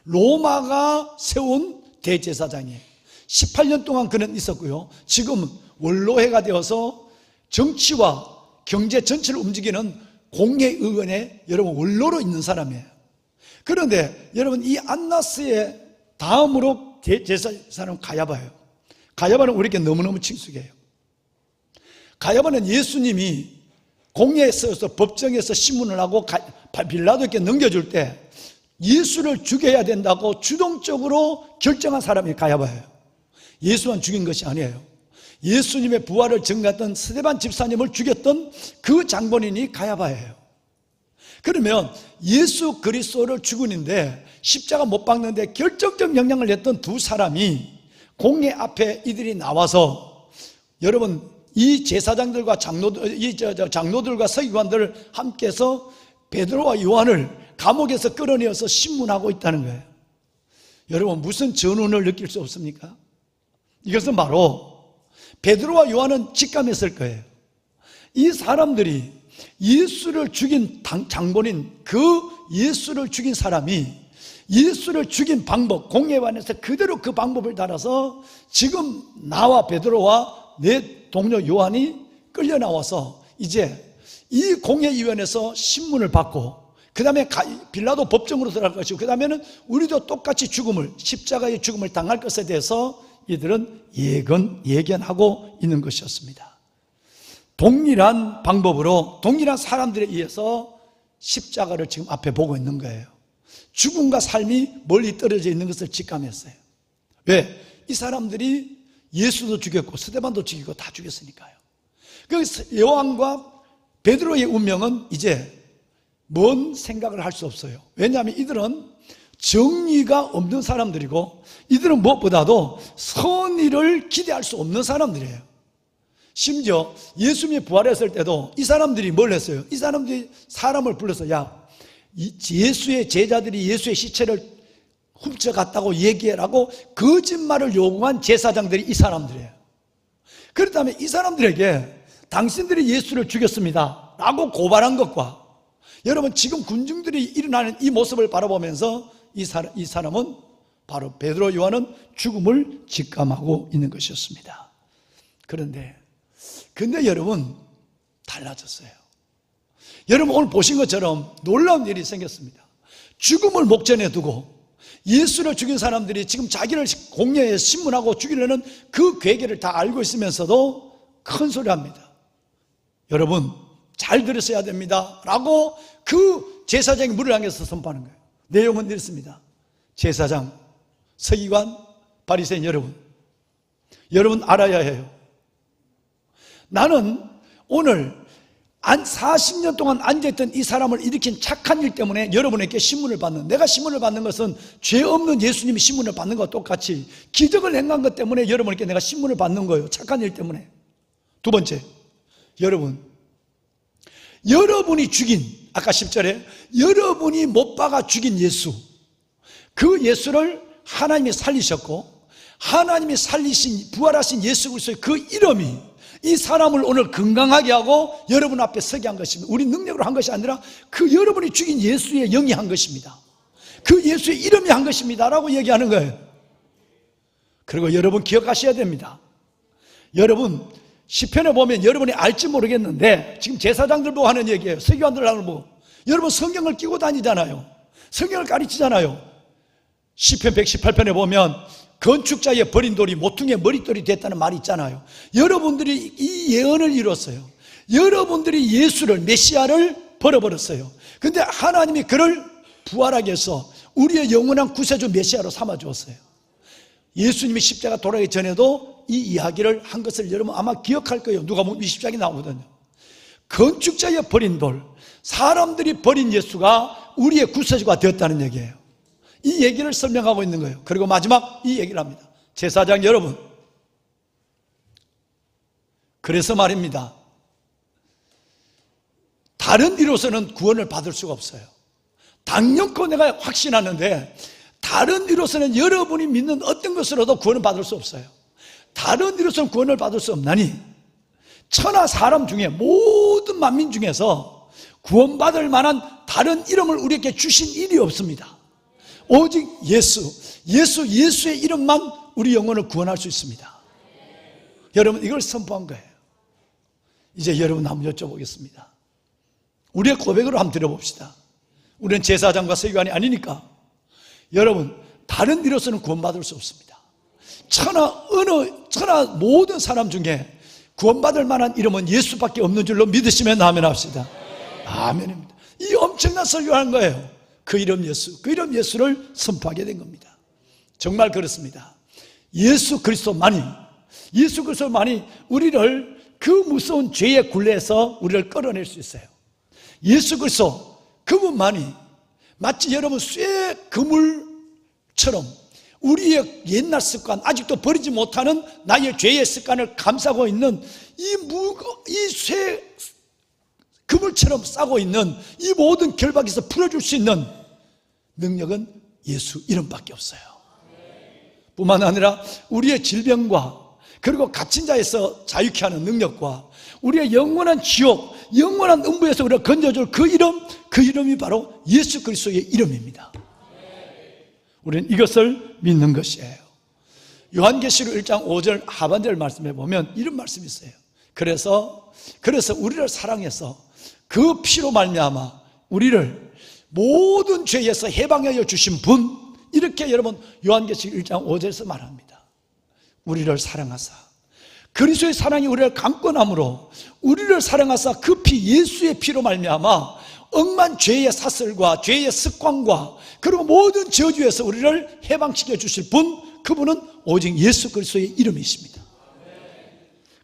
Speaker 5: 로마가 세운 대제사장이에요. 18년 동안 그는 있었고요, 지금 원로회가 되어서 정치와 경제 전체를 움직이는 공회의원의 여러분 원로로 있는 사람이에요. 그런데 여러분, 이 안나스의 다음으로 대제사장은 가야바예요. 가야바는 우리에게 너무너무 친숙해요. 가야바는 예수님이 공회에 서서 법정에서 신문을 하고 빌라도에게 넘겨줄 때 예수를 죽여야 된다고 주동적으로 결정한 사람이 가야바예요. 예수만 죽인 것이 아니에요. 예수님의 부활을 증거했던 스데반 집사님을 죽였던 그 장본인이 가야바예요. 그러면 예수 그리스도를 죽이는데 십자가 못 박는데 결정적 영향을 냈던 두 사람이 공회 앞에 이들이 나와서, 여러분 이 제사장들과 장로들과 서기관들을 함께해서 베드로와 요한을 감옥에서 끌어내어서 신문하고 있다는 거예요. 여러분, 무슨 전운을 느낄 수 없습니까? 이것은 바로 베드로와 요한은 직감했을 거예요. 이 사람들이 예수를 죽인 장본인, 그 예수를 죽인 사람이 예수를 죽인 방법, 공회관에서 그대로 그 방법을 따라서 지금 나와 베드로와 내 동료 요한이 끌려 나와서 이제 이 공회위원회에서 신문을 받고, 그 다음에 빌라도 법정으로 들어갈 것이고, 그 다음에는 우리도 똑같이 십자가의 죽음을 당할 것에 대해서 이들은 예견하고 있는 것이었습니다. 동일한 방법으로 동일한 사람들에 의해서 십자가를 지금 앞에 보고 있는 거예요. 죽음과 삶이 멀리 떨어져 있는 것을 직감했어요. 왜? 이 사람들이 예수도 죽였고 스데반도 죽이고 다 죽였으니까요. 그래서 요한과 베드로의 운명은 이제 뭔 생각을 할 수 없어요. 왜냐하면 이들은 정의가 없는 사람들이고 이들은 무엇보다도 선의를 기대할 수 없는 사람들이에요. 심지어 예수님이 부활했을 때도 이 사람들이 뭘 했어요? 이 사람들이 사람을 불러서 야, 예수의 제자들이 예수의 시체를 훔쳐갔다고 얘기해라고 거짓말을 요구한 제사장들이 이 사람들이에요. 그렇다면 이 사람들에게 당신들이 예수를 죽였습니다 라고 고발한 것과 여러분 지금 군중들이 일어나는 이 모습을 바라보면서 이 사람은 바로 베드로 요한은 죽음을 직감하고 있는 것이었습니다. 근데 여러분 달라졌어요. 여러분 오늘 보신 것처럼 놀라운 일이 생겼습니다. 죽음을 목전에 두고 예수를 죽인 사람들이 지금 자기를 공회에 신문하고 죽이려는 그 괴계를 다 알고 있으면서도 큰 소리 합니다. 여러분 잘 들으셔야 됩니다 라고 그 제사장이 물을 향해서 선포하는 거예요. 내용은 이렇습니다. 제사장, 서기관, 바리새인 여러분 알아야 해요. 나는 오늘 40년 동안 앉아있던 이 사람을 일으킨 착한 일 때문에 여러분에게 신문을 받는, 내가 신문을 받는 것은 죄 없는 예수님이 신문을 받는 것과 똑같이 기적을 행한 것 때문에 여러분에게 내가 신문을 받는 거예요. 착한 일 때문에. 두 번째, 여러분이 죽인, 아까 10절에 여러분이 못 박아 죽인 예수, 그 예수를 하나님이 살리셨고 하나님이 살리신 부활하신 예수 그리스도의 그 이름이 이 사람을 오늘 건강하게 하고 여러분 앞에 서게 한 것입니다. 우리 능력으로 한 것이 아니라 그 여러분이 죽인 예수의 영이 한 것입니다. 그 예수의 이름이 한 것입니다 라고 얘기하는 거예요. 그리고 여러분 기억하셔야 됩니다. 여러분 시편에 보면 여러분이 알지 모르겠는데 지금 제사장들 보고 하는 얘기예요. 서기관들 하는 거 보고 여러분 성경을 끼고 다니잖아요. 성경을 가르치잖아요. 시편 118편에 보면 건축자의 버린 돌이 모퉁이의 머릿돌이 됐다는 말이 있잖아요. 여러분들이 이 예언을 이뤘어요. 여러분들이 예수를, 메시아를 버려버렸어요. 근데 하나님이 그를 부활하게 해서 우리의 영원한 구세주 메시아로 삼아주었어요. 예수님이 십자가 돌아가기 전에도 이 이야기를 한 것을 여러분 아마 기억할 거예요. 누가복음 20장에 나오거든요. 건축자의 버린 돌, 사람들이 버린 예수가 우리의 구세주가 되었다는 얘기예요. 이 얘기를 설명하고 있는 거예요. 그리고 마지막 이 얘기를 합니다. 제사장 여러분, 그래서 말입니다. 다른 이로서는 구원을 받을 수가 없어요. 당연코 내가 확신하는데 다른 이로서는 여러분이 믿는 어떤 것으로도 구원을 받을 수 없어요. 다른 이로서는 구원을 받을 수 없나니 천하 사람 중에 모든 만민 중에서 구원받을 만한 다른 이름을 우리에게 주신 일이 없습니다. 오직 예수의 이름만 우리 영혼을 구원할 수 있습니다. 여러분 이걸 선포한 거예요. 이제 여러분 한번 여쭤보겠습니다. 우리의 고백으로 한번 드려봅시다. 우리는 제사장과 서기관이 아니니까 여러분 다른 이로서는 구원받을 수 없습니다. 천하 모든 사람 중에 구원받을 만한 이름은 예수밖에 없는 줄로 믿으시면 아멘합시다. 아멘입니다. 이 엄청난 설교하는 거예요. 그 이름 예수를 선포하게 된 겁니다. 정말 그렇습니다. 예수 그리스도만이 우리를 그 무서운 죄의 굴레에서 우리를 끌어낼 수 있어요. 예수 그리스도 그분만이 마치 여러분 쇠 그물처럼 우리의 옛날 습관, 아직도 버리지 못하는 나의 죄의 습관을 감싸고 있는 이 쇠 그물처럼 싸고 있는 이 모든 결박에서 풀어줄 수 있는 능력은 예수 이름밖에 없어요. 뿐만 아니라 우리의 질병과 그리고 갇힌 자에서 자유케 하는 능력과 우리의 영원한 지옥, 영원한 음부에서 우리를 건져줄 그 이름이 바로 예수 그리스도의 이름입니다. 우리는 이것을 믿는 것이에요. 요한계시록 1장 5절 하반절 말씀에 보면 이런 말씀이 있어요. 그래서 우리를 사랑해서 그 피로 말미암아 우리를 모든 죄에서 해방하여 주신 분, 이렇게 여러분 요한계시록 1장 5절에서 말합니다. 우리를 사랑하사 그리스도의 사랑이 우리를 강권함으로 우리를 사랑하사 그 피 예수의 피로 말미암아 억만 죄의 사슬과 죄의 습관과 그리고 모든 저주에서 우리를 해방시켜 주실 분, 그분은 오직 예수 그리스도의 이름이십니다.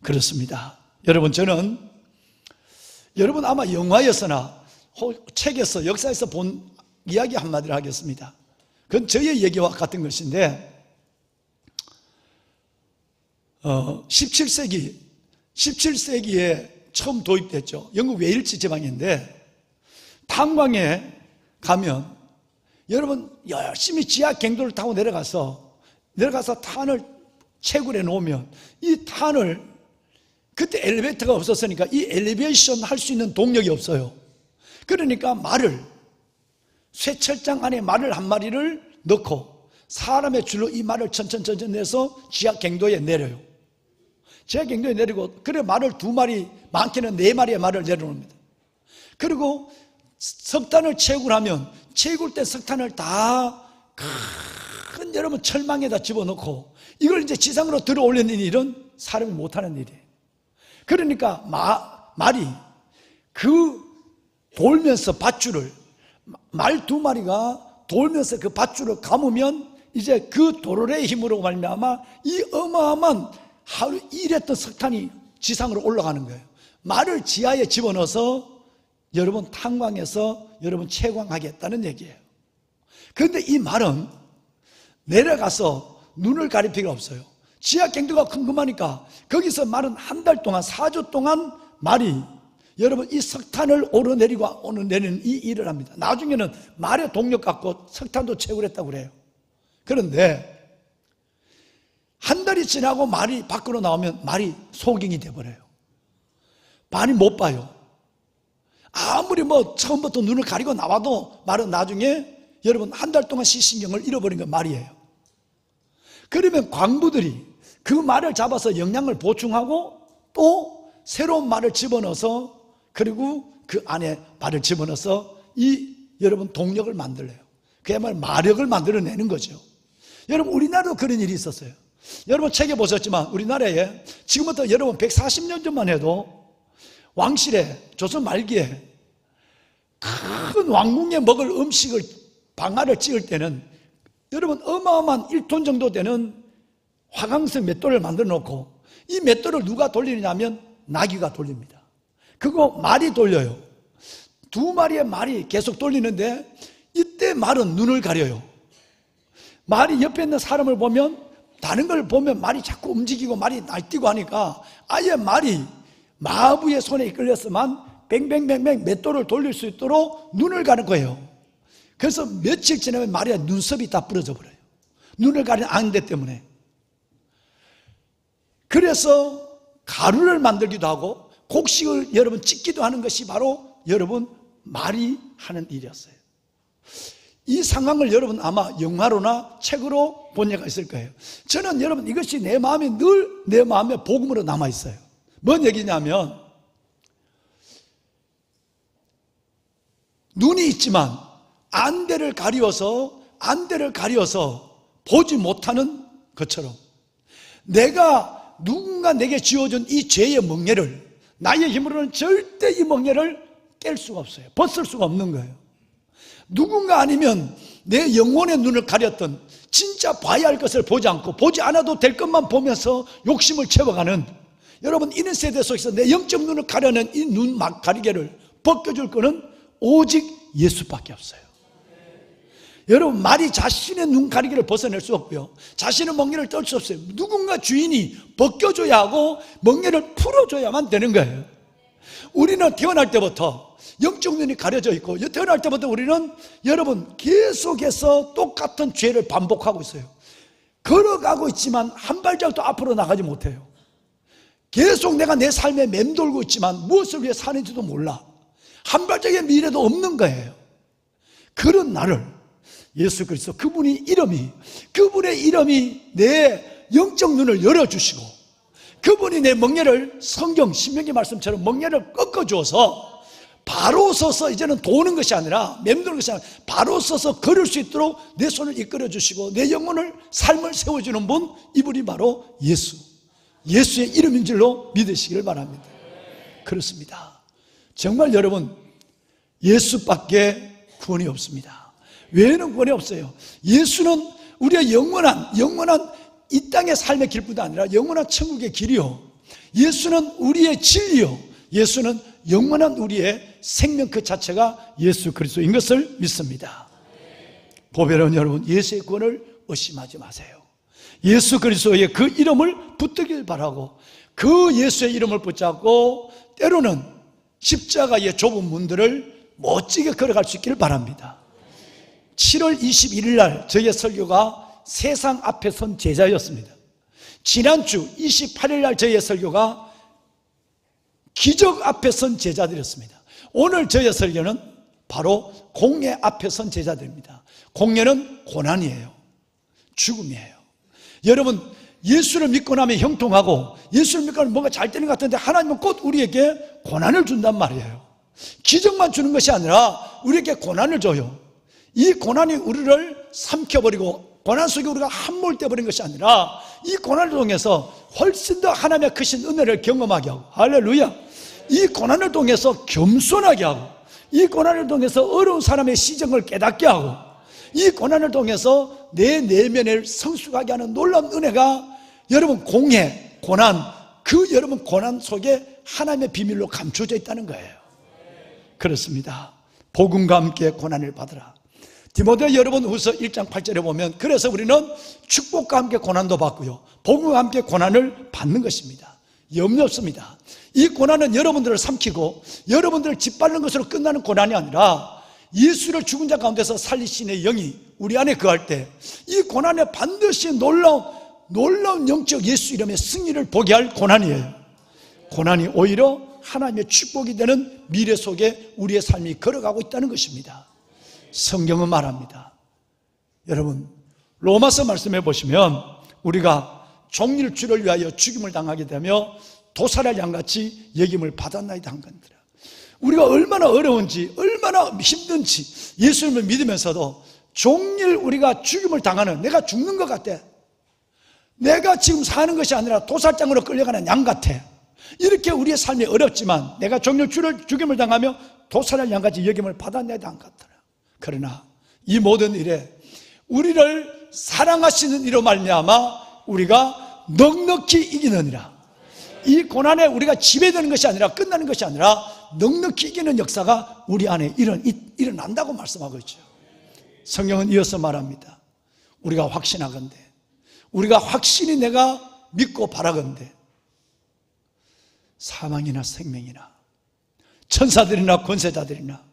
Speaker 5: 그렇습니다. 여러분, 저는 여러분 아마 영화에서나 책에서 역사에서 본 이야기 한마디를 하겠습니다. 그건 저의 얘기와 같은 것인데 17세기에 처음 도입됐죠. 영국 웨일즈 지방인데 탄광에 가면 여러분 열심히 지하 갱도를 타고 내려가서 탄을 채굴해 놓으면 이 탄을, 그때 엘리베이터가 없었으니까 이 엘리베이션 할 수 있는 동력이 없어요. 그러니까 쇠철장 안에 말을 한 마리를 넣고 사람의 줄로 이 말을 천천히 내서 지하 갱도에 내려요. 지하 갱도에 내리고, 그래 말을 2마리, 많게는 4마리의 말을 내려놓습니다. 그리고 석탄을 채굴하면 채굴 때 석탄을 다 큰 여러분 철망에다 집어넣고 이걸 이제 지상으로 들어 올리는 일은 사람이 못하는 일이에요. 그러니까 말이 돌면서 밧줄을, 말 2마리가 돌면서 그 밧줄을 감으면 이제 그 도르래의 힘으로 말미암아 이 어마어마한 하루 일했던 석탄이 지상으로 올라가는 거예요. 말을 지하에 집어넣어서 여러분 탄광에서 여러분 채광하겠다는 얘기예요. 그런데 이 말은 내려가서 눈을 가릴 필요가 없어요. 지하 갱도가 궁금하니까 거기서 말은 한 달 동안 4주 동안 말이 여러분 이 석탄을 오르내리는 이 일을 합니다. 나중에는 말의 동력 갖고 석탄도 채굴했다고 그래요. 그런데 한 달이 지나고 말이 밖으로 나오면 말이 소경이 돼버려요. 말이 못 봐요. 아무리 처음부터 눈을 가리고 나와도 말은 나중에 여러분 한 달 동안 시신경을 잃어버린 건 말이에요. 그러면 광부들이 그 말을 잡아서 영양을 보충하고 또 새로운 말을 집어넣어서, 그리고 그 안에 말을 집어넣어서 이 여러분 동력을 만들어요. 그야말로 마력을 만들어내는 거죠. 여러분 우리나라도 그런 일이 있었어요. 여러분 책에 보셨지만 우리나라에 지금부터 여러분 140년 전만 해도 왕실에 조선 말기에 큰 왕궁에 먹을 음식을 방아를 찍을 때는 여러분 어마어마한 1톤 정도 되는 화강석 맷돌을 만들어 놓고 이 맷돌을 누가 돌리느냐면 나귀가 돌립니다. 그거 말이 돌려요. 2마리의 말이 계속 돌리는데 이때 말은 눈을 가려요. 말이 옆에 있는 사람을 보면, 다른 걸 보면 말이 자꾸 움직이고 말이 날뛰고 하니까 아예 말이 마부의 손에 이끌렸으면 뱅뱅뱅뱅 맷돌을 돌릴 수 있도록 눈을 가는 거예요. 그래서 며칠 지나면 말이 눈썹이 다 부러져 버려요. 눈을 가리는 안대 때문에. 그래서 가루를 만들기도 하고 곡식을 여러분 찢기도 하는 것이 바로 여러분 말이 하는 일이었어요. 이 상황을 여러분 아마 영화로나 책으로 본 예가 있을 거예요. 저는 여러분 이것이 내 마음에 늘 내 마음에 복음으로 남아 있어요. 뭔 얘기냐면 눈이 있지만 안대를 가리워서 보지 못하는 것처럼 내가 누군가 내게 지어준 이 죄의 멍에를 나의 힘으로는 절대 이 멍에를 깰 수가 없어요. 벗을 수가 없는 거예요. 누군가 아니면 내 영혼의 눈을 가렸던, 진짜 봐야 할 것을 보지 않고 보지 않아도 될 것만 보면서 욕심을 채워가는 여러분 이런 세대 속에서 내 영적 눈을 가려는 이 눈 가리개를 벗겨줄 거는 오직 예수밖에 없어요. 여러분 말이 자신의 눈 가리개를 벗어낼 수 없고요, 자신의 멍에를 뗄 수 없어요. 누군가 주인이 벗겨줘야 하고 멍에를 풀어줘야만 되는 거예요. 우리는 태어날 때부터 영적 눈이 가려져 있고 태어날 때부터 우리는 여러분 계속해서 똑같은 죄를 반복하고 있어요. 걸어가고 있지만 한 발짝도 앞으로 나가지 못해요. 계속 내가 내 삶에 맴돌고 있지만 무엇을 위해 사는지도 몰라. 한 발짝의 미래도 없는 거예요. 그런 나를 예수 그리스도 그분의 이름이 내 영적 눈을 열어주시고 그분이 내 멍에를 성경 신명기 말씀처럼 멍에를 꺾어주어서 바로 서서 이제는 도는 것이 아니라 맴도는 것이 아니라 바로 서서 걸을 수 있도록 내 손을 이끌어 주시고 내 영혼을 삶을 세워주는 분, 이분이 바로 예수의 이름인 줄로 믿으시기를 바랍니다. 그렇습니다. 정말 여러분 예수밖에 구원이 없습니다. 외에는 구원이 없어요. 예수는 우리의 영원한 이 땅의 삶의 길뿐 아니라 영원한 천국의 길이요, 예수는 우리의 진리요, 예수는 영원한 우리의 생명 그 자체가 예수 그리스도인 것을 믿습니다. 보배로운 여러분, 예수의 구원을 의심하지 마세요. 예수 그리스도의 그 이름을 붙들길 바라고 그 예수의 이름을 붙잡고 때로는 십자가의 좁은 문들을 멋지게 걸어갈 수 있기를 바랍니다. 7월 21일 날 저희의 설교가 세상 앞에 선 제자였습니다. 지난주 28일 날 저희의 설교가 기적 앞에 선 제자들이었습니다. 오늘 저희의 설교는 바로 공예 앞에 선 제자들입니다. 공예는 고난이에요. 죽음이에요. 여러분, 예수를 믿고 나면 형통하고 예수를 믿고 나면 뭔가 잘 되는 것 같은데 하나님은 곧 우리에게 고난을 준단 말이에요. 기적만 주는 것이 아니라 우리에게 고난을 줘요. 이 고난이 우리를 삼켜버리고 고난 속에 우리가 함몰되어버린 것이 아니라 이 고난을 통해서 훨씬 더 하나님의 크신 은혜를 경험하게 하고, 할렐루야, 이 고난을 통해서 겸손하게 하고, 이 고난을 통해서 어려운 사람의 시정을 깨닫게 하고, 이 고난을 통해서 내 내면을 성숙하게 하는 놀라운 은혜가 여러분 공예, 고난, 그 여러분 고난 속에 하나님의 비밀로 감춰져 있다는 거예요. 그렇습니다. 복음과 함께 고난을 받으라. 디모데 여러분 후서 1장 8절에 보면 그래서 우리는 축복과 함께 고난도 받고요, 복음과 함께 고난을 받는 것입니다. 염려 없습니다. 이 고난은 여러분들을 삼키고 여러분들을 짓밟는 것으로 끝나는 고난이 아니라 예수를 죽은 자 가운데서 살리신의 영이 우리 안에 거할 때 이 고난에 반드시 놀라운 영적 예수 이름의 승리를 보게 할 고난이에요. 고난이 오히려 하나님의 축복이 되는 미래 속에 우리의 삶이 걸어가고 있다는 것입니다. 성경은 말합니다. 여러분, 로마서 말씀해 보시면 우리가 종일 주를 위하여 죽임을 당하게 되며 도살할 양같이 여김을 받았나이다 한 건드라. 우리가 얼마나 어려운지 얼마나 힘든지 예수님을 믿으면서도 종일 우리가 죽임을 당하는, 내가 죽는 것 같아, 내가 지금 사는 것이 아니라 도살장으로 끌려가는 양 같아, 이렇게 우리의 삶이 어렵지만 내가 종일 주를 죽임을 당하며 도살할 양같이 여김을 받았나이다 한 같더라. 그러나 이 모든 일에 우리를 사랑하시는 이로 말미암아 우리가 넉넉히 이기느니라. 이 고난에 우리가 지배되는 것이 아니라 끝나는 것이 아니라 넉넉히 이기는 역사가 우리 안에 일어난다고 말씀하고 있죠. 성경은 이어서 말합니다. 우리가 확신하건대, 우리가 확신히 내가 믿고 바라건대 사망이나 생명이나 천사들이나 권세자들이나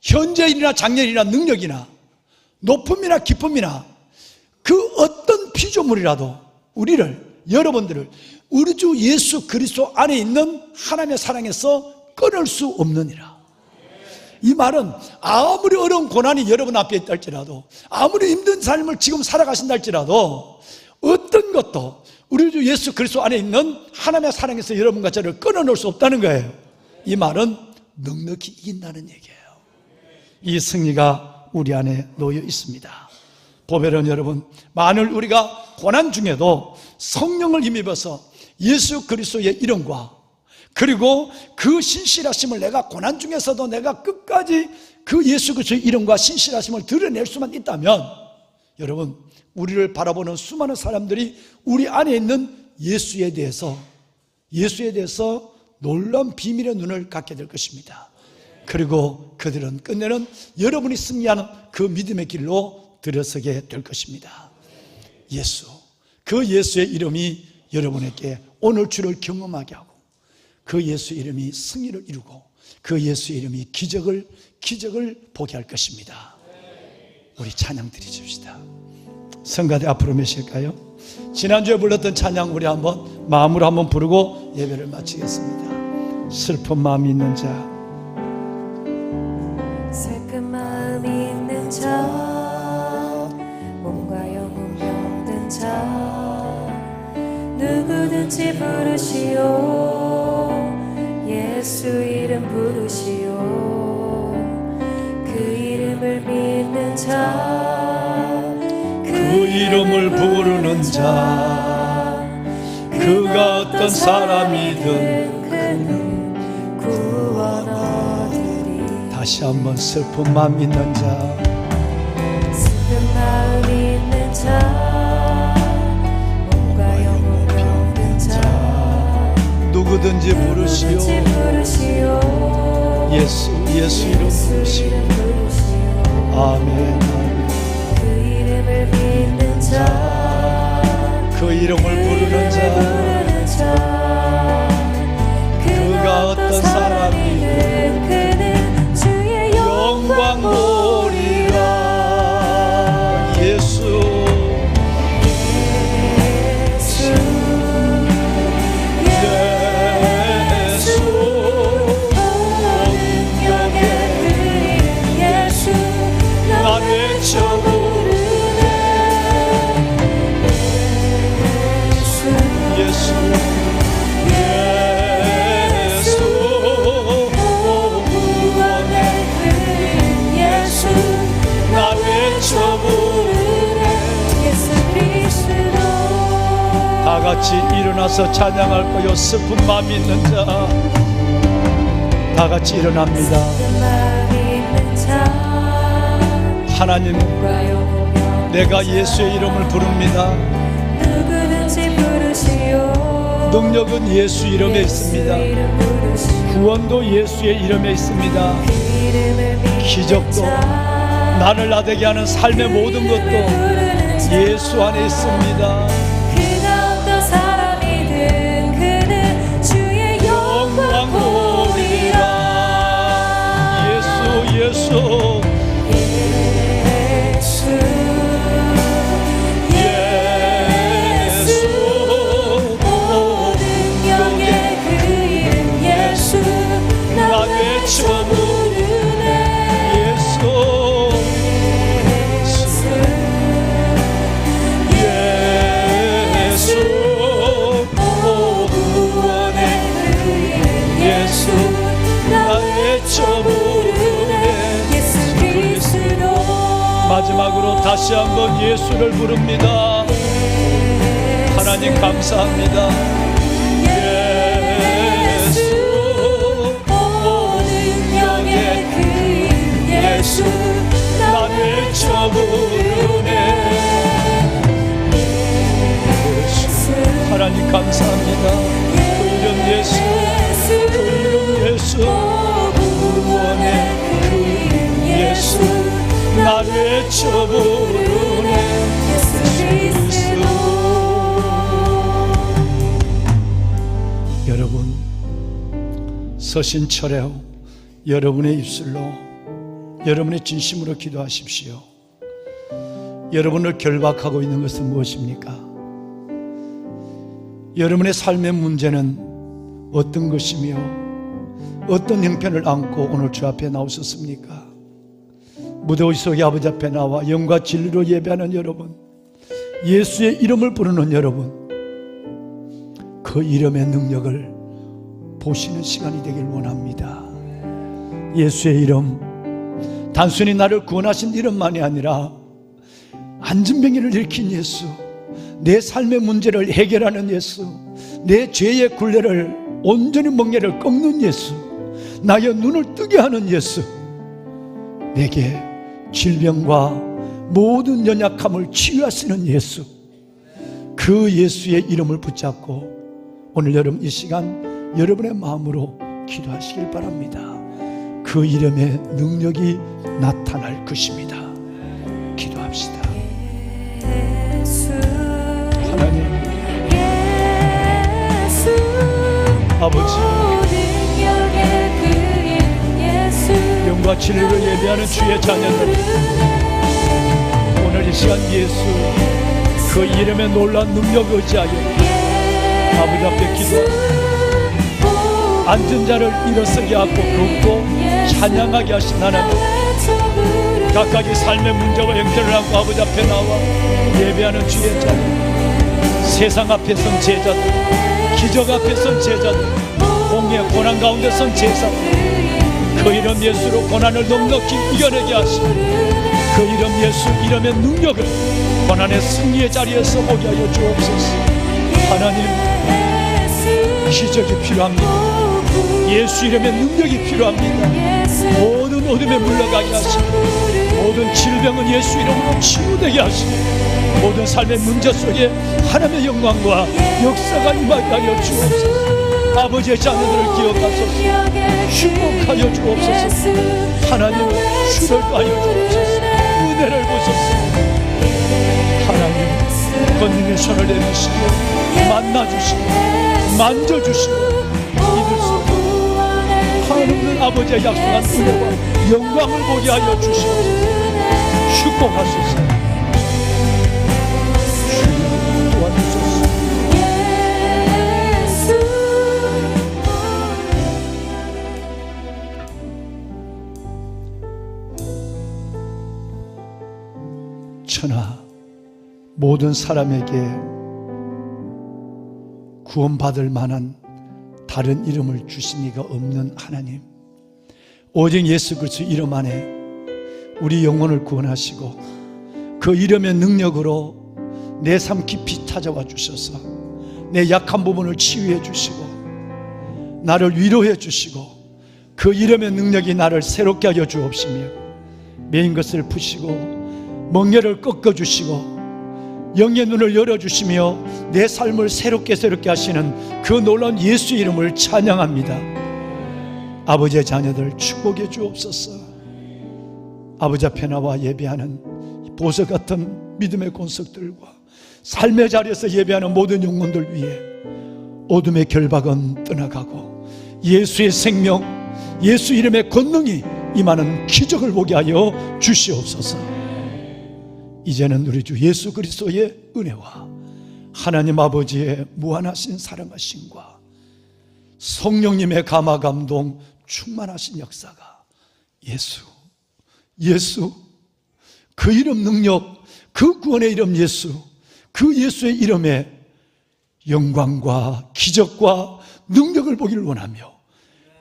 Speaker 5: 현재일이나 장래일이나 능력이나 높음이나 기쁨이나 그 어떤 피조물이라도 우리를, 여러분들을 우리 주 예수 그리스도 안에 있는 하나님의 사랑에서 끊을 수 없느니라. 이 말은 아무리 어려운 고난이 여러분 앞에 있다 할지라도, 아무리 힘든 삶을 지금 살아가신다 할지라도 어떤 것도 우리 주 예수 그리스도 안에 있는 하나님의 사랑에서 여러분과 저를 끊어놓을 수 없다는 거예요. 이 말은 넉넉히 이긴다는 얘기예요. 이 승리가 우리 안에 놓여 있습니다. 보배로운 여러분, 만일 우리가 고난 중에도 성령을 힘입어서 예수 그리스도의 이름과 그리고 그 신실하심을 내가 고난 중에서도 내가 끝까지 그 예수 그리스도의 이름과 신실하심을 드러낼 수만 있다면, 여러분, 우리를 바라보는 수많은 사람들이 우리 안에 있는 예수에 대해서 놀라운 비밀의 눈을 갖게 될 것입니다. 그리고 그들은 끝내는 여러분이 승리하는 그 믿음의 길로 들어서게 될 것입니다. 예수, 그 예수의 이름이 여러분에게 오늘 주를 경험하게 하고, 그 예수 이름이 승리를 이루고, 그 예수 이름이 기적을 보게 할 것입니다. 우리 찬양 드리십시다. 성가대 앞으로 me실까요? 지난주에 불렀던 찬양 우리 한번 마음으로 한번 부르고 예배를 마치겠습니다. 슬픈 마음이 있는 자,
Speaker 1: 슬픈 마음이 있는 자, 몸과 영혼 병든 자, 누구든지 부르시오. 예수 이름 부르시오. 그 이름을 믿는 자,
Speaker 5: 그 이름을 부르는 자, 그가 어떤 사람이든
Speaker 1: 그는 구원 얻으리.
Speaker 5: 다시 한번 슬픈 마음 있는 자,
Speaker 1: 슬픈 마음이
Speaker 5: 누구든지 부르시오. 예수 이름 부르시오. 아멘.
Speaker 1: 그 이름을 믿는 자,
Speaker 5: 그 이름을 부르는 자,
Speaker 1: 그가 어떤 사람이든 그는 주의
Speaker 5: 영광 보리라. 예수 다 같이 일어나서 찬양할 거요. 슬픈 마음 있는 자, 다 같이 일어납니다. 하나님, 내가 예수의 이름을 부릅니다.
Speaker 1: 누구든지 부르시오.
Speaker 5: 능력은 예수 이름에 있습니다. 구원도 예수의 이름에 있습니다. 기적도, 나를 나되게 하는 삶의 모든 것도 예수 안에 있습니다.
Speaker 1: 그가 어떤 사람이든 그는 주의 영광 보리라.
Speaker 5: 예수 예수
Speaker 1: 모든 영의 그 이름 예수 나 외쳐 부르네.
Speaker 5: 예수
Speaker 1: 구원의 그 이름 예수 나 외쳐 부르네. 예수 그리스도.
Speaker 5: 마지막으로 다시 한번 예수를 부릅니다. 하나님 감사합니다. 예수
Speaker 1: 모든 영의 그 이름 예수 나 외쳐 부르네.
Speaker 5: 하나님 감사합니다. 그 이름 예수, 그 이름 예수, 구원의 그 이름 예수 나 외쳐 부르네. 예수 그리스도. 여러분, 서신철에 여러분의 입술로, 여러분의 진심으로 기도하십시오. 여러분을 결박하고 있는 것은 무엇입니까? 여러분의 삶의 문제는 어떤 것이며 어떤 형편을 안고 오늘 주 앞에 나오셨습니까? 무더위 속에 아버지 앞에 나와 영과 진리로 예배하는 여러분, 예수의 이름을 부르는 여러분, 그 이름의 능력을 보시는 시간이 되길 원합니다. 예수의 이름, 단순히 나를 구원하신 이름만이 아니라 안진병이를 일으킨 예수, 내 삶의 문제를 해결하는 예수, 내 죄의 굴레를 온전히 멍에를 꺾는 예수, 나의 눈을 뜨게 하는 예수, 내게 질병과 모든 연약함을 치유하시는 예수, 그 예수의 이름을 붙잡고 오늘 여러분 이 시간 여러분의 마음으로 기도하시길 바랍니다. 그 이름의 능력이 나타날 것입니다. 기도합시다. 하나님, 아버지, 영과 진리로 예배하는 주의 자녀들, 오늘 이 시간 예수 그 이름의 놀라운 능력 의지하여 아버지 앞에 기도합니다. 앉은 자를 일어서게 하고 걷고 찬양하게 하신 하나님, 각각의 삶의 문제와 형편을 안고 아버지 앞에 나와 예배하는 주의 자녀, 세상 앞에 선 제자들, 기적 앞에 선 제자들, 공의 고난 가운데 선 제자들, 그 이름 예수로 고난을 넉넉히 이겨내게 하시고 그 이름 예수 이름의 능력을 고난의 승리의 자리에서 보게 하여 주옵소서. 하나님, 기적이 필요합니다. 예수 이름의 능력이 필요합니다. 모든 어둠에 물러가게 하시고 모든 질병은 예수 이름으로 치유되게 하시고 모든 삶의 문제 속에 하나님의 영광과 역사가 임하게 하여 주옵소서. 아버지의 자녀들을 기억하소서. 축복하여 주옵소서. 하나님 주를 하여 주옵소서. 은혜를 보소서. 하나님 권능의 손을 내미시고 만나주시고 만져주시고 믿을 수 없는 하나님은 아버지의 약속한 은혜와 영광을 보게 하여 주시옵소서. 축복하소서. 주여 도와주소서. 천하 모든 사람에게 구원받을 만한 다른 이름을 주신 이가 없는 하나님, 오직 예수 그리스도 이름 안에 우리 영혼을 구원하시고 그 이름의 능력으로 내 삶 깊이 찾아와 주셔서 내 약한 부분을 치유해 주시고 나를 위로해 주시고 그 이름의 능력이 나를 새롭게 하여 주옵시며 메인 것을 푸시고 멍에를 꺾어주시고 영의 눈을 열어주시며 내 삶을 새롭게 하시는 그 놀라운 예수 이름을 찬양합니다. 아버지의 자녀들 축복해 주옵소서. 아버지 앞에 나와 예배하는 보석 같은 믿음의 권속들과 삶의 자리에서 예배하는 모든 영혼들 위해 어둠의 결박은 떠나가고 예수의 생명, 예수 이름의 권능이 임하는 기적을 보게 하여 주시옵소서. 이제는 우리 주 예수 그리스도의 은혜와 하나님 아버지의 무한하신 사랑하심과 성령님의 감화 감동 충만하신 역사가 예수 그 이름 능력, 그 구원의 이름 예수, 그 예수의 이름에 영광과 기적과 능력을 보기를 원하며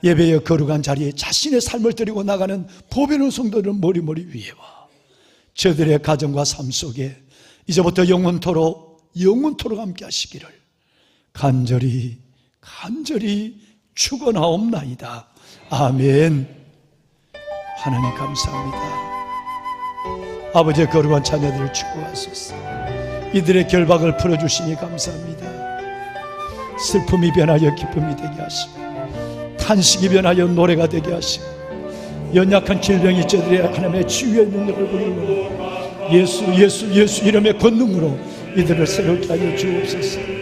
Speaker 5: 예배의 거룩한 자리에 자신의 삶을 드리고 나가는 보배로운 성도들은 머리머리 위에와 저들의 가정과 삶 속에 이제부터 영원토록 함께 하시기를 간절히 축원하옵나이다. 아멘. 하나님 감사합니다. 아버지의 거룩한 자녀들을 축복하소서. 이들의 결박을 풀어주시니 감사합니다. 슬픔이 변하여 기쁨이 되게 하시고 탄식이 변하여 노래가 되게 하시고 연약한 질병이 저들의 하나님의 치유의 능력을 보이는 예수 이름의 권능으로 이들을 새롭게 하여 주옵소서.